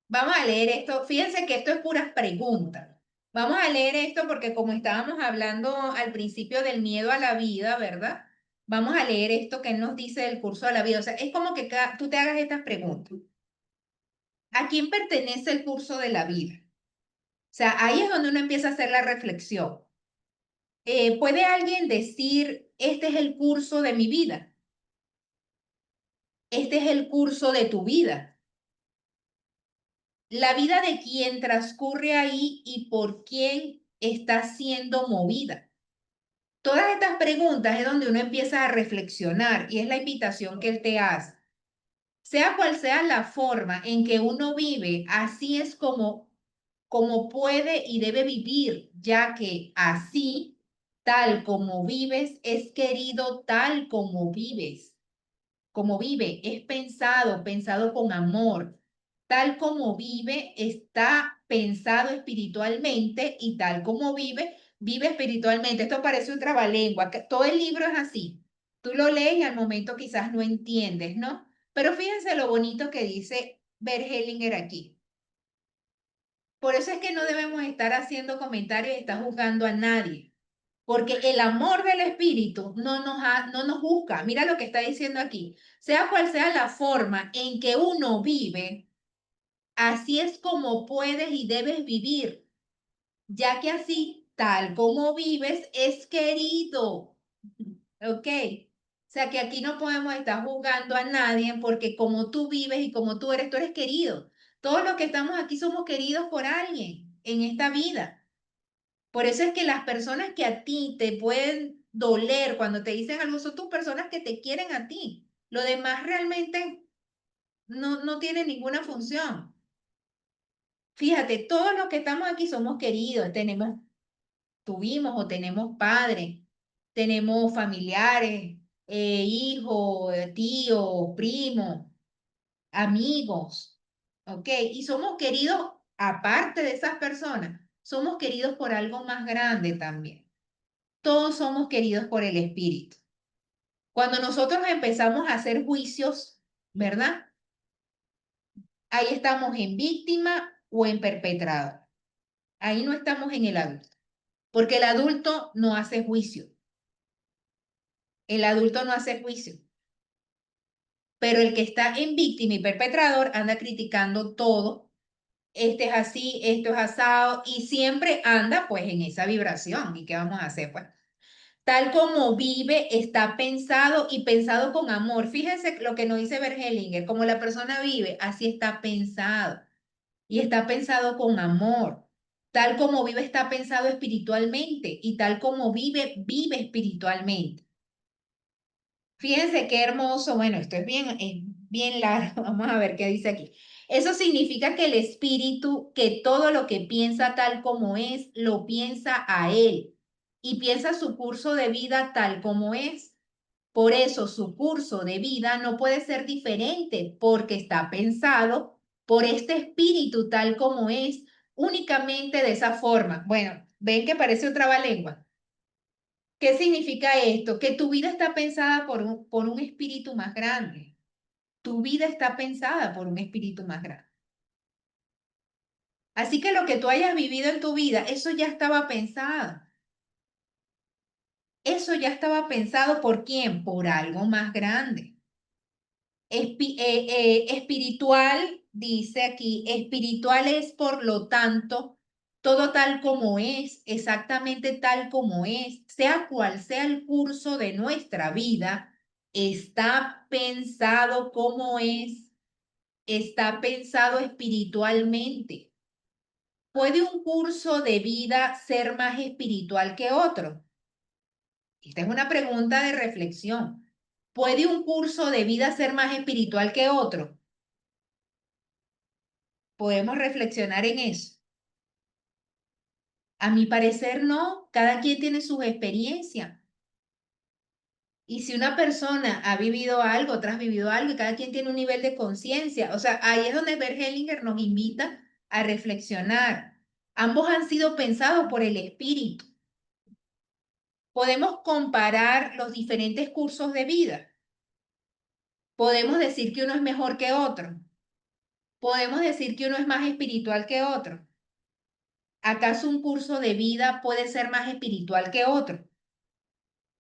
Speaker 1: Vamos a leer esto. Fíjense que esto es puras preguntas. Vamos a leer esto porque como estábamos hablando al principio del miedo a la vida, ¿verdad? Vamos a leer esto que él nos dice del curso de la vida. O sea, es como que tú te hagas estas preguntas. ¿A quién pertenece el curso de la vida? O sea, ahí es donde uno empieza a hacer la reflexión. ¿Puede alguien decir, este es el curso de mi vida? Este es el curso de tu vida. La vida de quien transcurre ahí y por quién está siendo movida. Todas estas preguntas es donde uno empieza a reflexionar y es la invitación que él te hace. Sea cual sea la forma en que uno vive, así es como puede y debe vivir, ya que así, tal como vives, es querido tal como vives. Como vive, es pensado, pensado con amor. Tal como vive, está pensado espiritualmente y tal como vive, vive espiritualmente. Esto parece un trabalengua, que todo el libro es así. Tú lo lees y al momento quizás no entiendes, ¿no? Pero fíjense lo bonito que dice Bert Hellinger aquí. Por eso es que no debemos estar haciendo comentarios y estar juzgando a nadie. Porque el amor del espíritu no nos juzga. Mira lo que está diciendo aquí. Sea cual sea la forma en que uno vive, así es como puedes y debes vivir, ya que así, tal como vives, es querido. ¿Ok? O sea que aquí no podemos estar juzgando a nadie porque como tú vives y como tú eres querido. Todos los que estamos aquí somos queridos por alguien en esta vida. Por eso es que las personas que a ti te pueden doler cuando te dicen algo son tus personas que te quieren a ti. Lo demás realmente no tiene ninguna función. Fíjate, todos los que estamos aquí somos queridos, tuvimos o tenemos padres, tenemos familiares, hijos, tíos, primos, amigos, ¿ok? Y somos queridos, aparte de esas personas, somos queridos por algo más grande también. Todos somos queridos por el Espíritu. Cuando nosotros empezamos a hacer juicios, ¿verdad? Ahí estamos en víctima o en perpetrador. Ahí no estamos en el adulto, porque el adulto no hace juicio. El adulto no hace juicio. Pero el que está en víctima y perpetrador anda criticando todo. Este es así, esto es asado, y siempre anda pues en esa vibración. ¿Y qué vamos a hacer? Pues tal como vive, está pensado y pensado con amor. Fíjense lo que nos dice Bergelinger, como la persona vive, así está pensado. Y está pensado con amor. Tal como vive, está pensado espiritualmente. Y tal como vive, vive espiritualmente. Fíjense qué hermoso. Bueno, esto es bien largo. Vamos a ver qué dice aquí. Eso significa que el espíritu, que todo lo que piensa tal como es, lo piensa a él y piensa su curso de vida tal como es. Por eso su curso de vida no puede ser diferente porque está pensado por este espíritu tal como es, únicamente de esa forma. Bueno, ven que parece un trabalengua. ¿Qué significa esto? Que tu vida está pensada por un espíritu más grande. Tu vida está pensada por un espíritu más grande. Así que lo que tú hayas vivido en tu vida, eso ya estaba pensado. Eso ya estaba pensado ¿por quién? Por algo más grande. Espiritual, dice aquí, espiritual es por lo tanto todo tal como es, exactamente tal como es, sea cual sea el curso de nuestra vida, está pensado como es, está pensado espiritualmente. ¿Puede un curso de vida ser más espiritual que otro? Esta es una pregunta de reflexión. ¿Puede un curso de vida ser más espiritual que otro? Podemos reflexionar en eso. A mi parecer, no. Cada quien tiene sus experiencias. Y si una persona ha vivido algo, otra ha vivido algo, y cada quien tiene un nivel de conciencia. O sea, ahí es donde Bert Hellinger nos invita a reflexionar. Ambos han sido pensados por el espíritu. Podemos comparar los diferentes cursos de vida. Podemos decir que uno es mejor que otro. Podemos decir que uno es más espiritual que otro. ¿Acaso un curso de vida puede ser más espiritual que otro?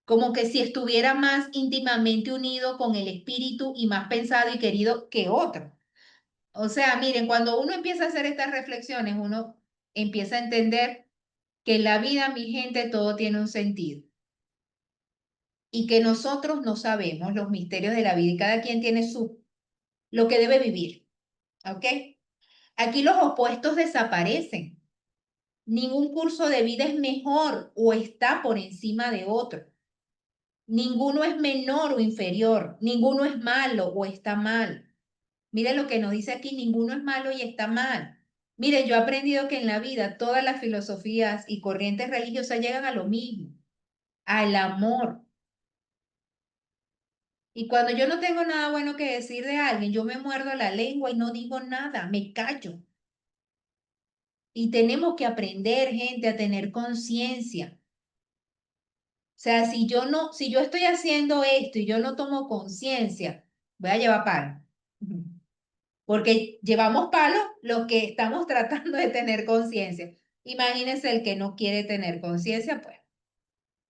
Speaker 1: Como que si estuviera más íntimamente unido con el espíritu y más pensado y querido que otro. O sea, miren, cuando uno empieza a hacer estas reflexiones, uno empieza a entender que en la vida, mi gente, todo tiene un sentido y que nosotros no sabemos los misterios de la vida y cada quien tiene lo que debe vivir, ¿ok? Aquí los opuestos desaparecen. Ningún curso de vida es mejor o está por encima de otro. Ninguno es menor o inferior, ninguno es malo o está mal. Miren lo que nos dice aquí, ninguno es malo y está mal. Miren, yo he aprendido que en la vida todas las filosofías y corrientes religiosas llegan a lo mismo, al amor. Y cuando yo no tengo nada bueno que decir de alguien, yo me muerdo la lengua y no digo nada, me callo. Y tenemos que aprender, gente, a tener conciencia. O sea, si yo estoy haciendo esto y yo no tomo conciencia, voy a llevar palo. Porque llevamos palo los que estamos tratando de tener conciencia. Imagínense el que no quiere tener conciencia, pues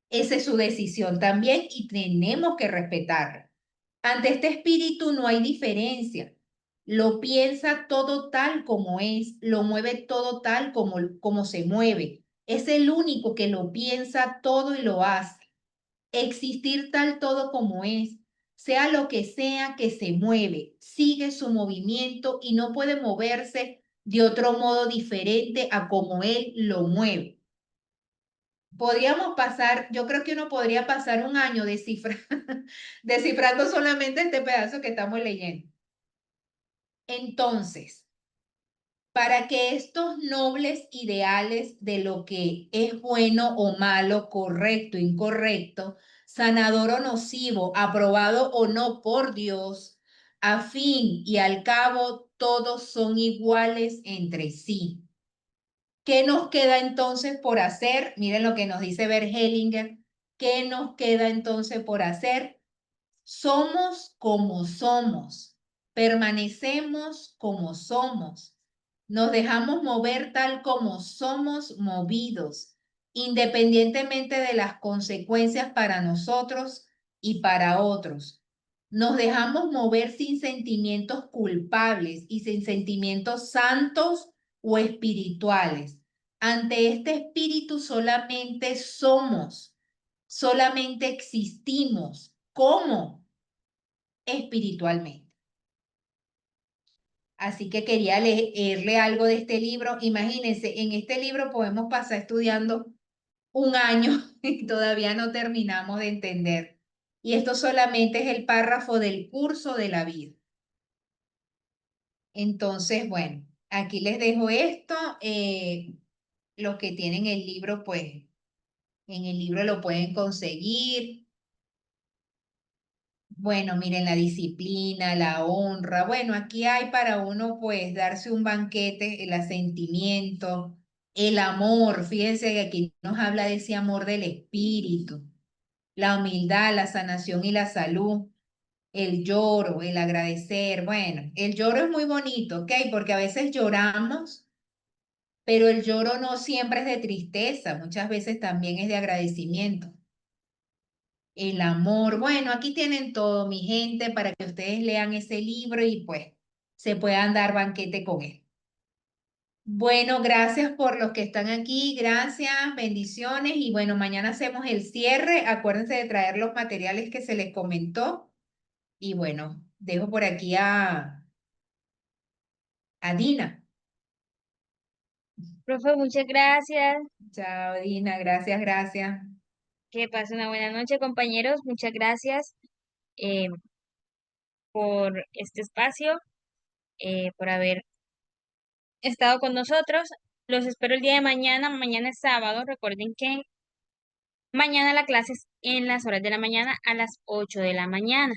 Speaker 1: esa es su decisión también y tenemos que respetarla. Ante este espíritu no hay diferencia. Lo piensa todo tal como es, lo mueve todo tal como se mueve. Es el único que lo piensa todo y lo hace. Existir tal todo como es, sea lo que sea que se mueve, sigue su movimiento y no puede moverse de otro modo diferente a como él lo mueve. Podríamos pasar, yo creo que uno podría pasar un año descifrando solamente este pedazo que estamos leyendo. Entonces, para que estos nobles ideales de lo que es bueno o malo, correcto, incorrecto, sanador o nocivo, aprobado o no por Dios, a fin y al cabo todos son iguales entre sí. ¿Qué nos queda entonces por hacer? Miren lo que nos dice Bert Hellinger. ¿Qué nos queda entonces por hacer? Somos como somos, permanecemos como somos, nos dejamos mover tal como somos movidos, independientemente de las consecuencias para nosotros y para otros. Nos dejamos mover sin sentimientos culpables y sin sentimientos santos o espirituales. Ante este espíritu solamente somos, solamente existimos. ¿Cómo? Espiritualmente. Así que quería leerle algo de este libro. Imagínense, en este libro podemos pasar estudiando un año y todavía no terminamos de entender. Y esto solamente es el párrafo del curso de la vida. Entonces, bueno, aquí les dejo esto. Los que tienen el libro, pues en el libro lo pueden conseguir. Bueno, miren la disciplina, la honra. Bueno, aquí hay para uno, pues, darse un banquete, el asentimiento, el amor. Fíjense que aquí nos habla de ese amor del espíritu, la humildad, la sanación y la salud, el lloro, el agradecer. Bueno, el lloro es muy bonito, ¿ok? Porque a veces lloramos, pero el lloro no siempre es de tristeza, muchas veces también es de agradecimiento. El amor, bueno, aquí tienen todo, mi gente, para que ustedes lean ese libro y pues se puedan dar banquete con él. Bueno, gracias por los que están aquí, gracias, bendiciones y bueno, mañana hacemos el cierre. Acuérdense de traer los materiales que se les comentó. Y bueno, dejo por aquí a Dina.
Speaker 3: Profe, muchas gracias.
Speaker 1: Chao, Dina, gracias, gracias.
Speaker 3: Que pase una buena noche, compañeros. Muchas gracias eh, por este espacio, por haber estado con nosotros. Los espero el día de mañana. Mañana es sábado. Recuerden que mañana la clase es en las horas de la mañana a las 8 de la mañana.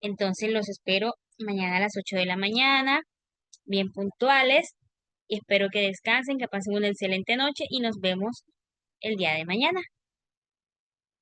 Speaker 3: Entonces los espero mañana a las 8 de la mañana, bien puntuales. Y espero que descansen, que pasen una excelente noche y nos vemos el día de mañana.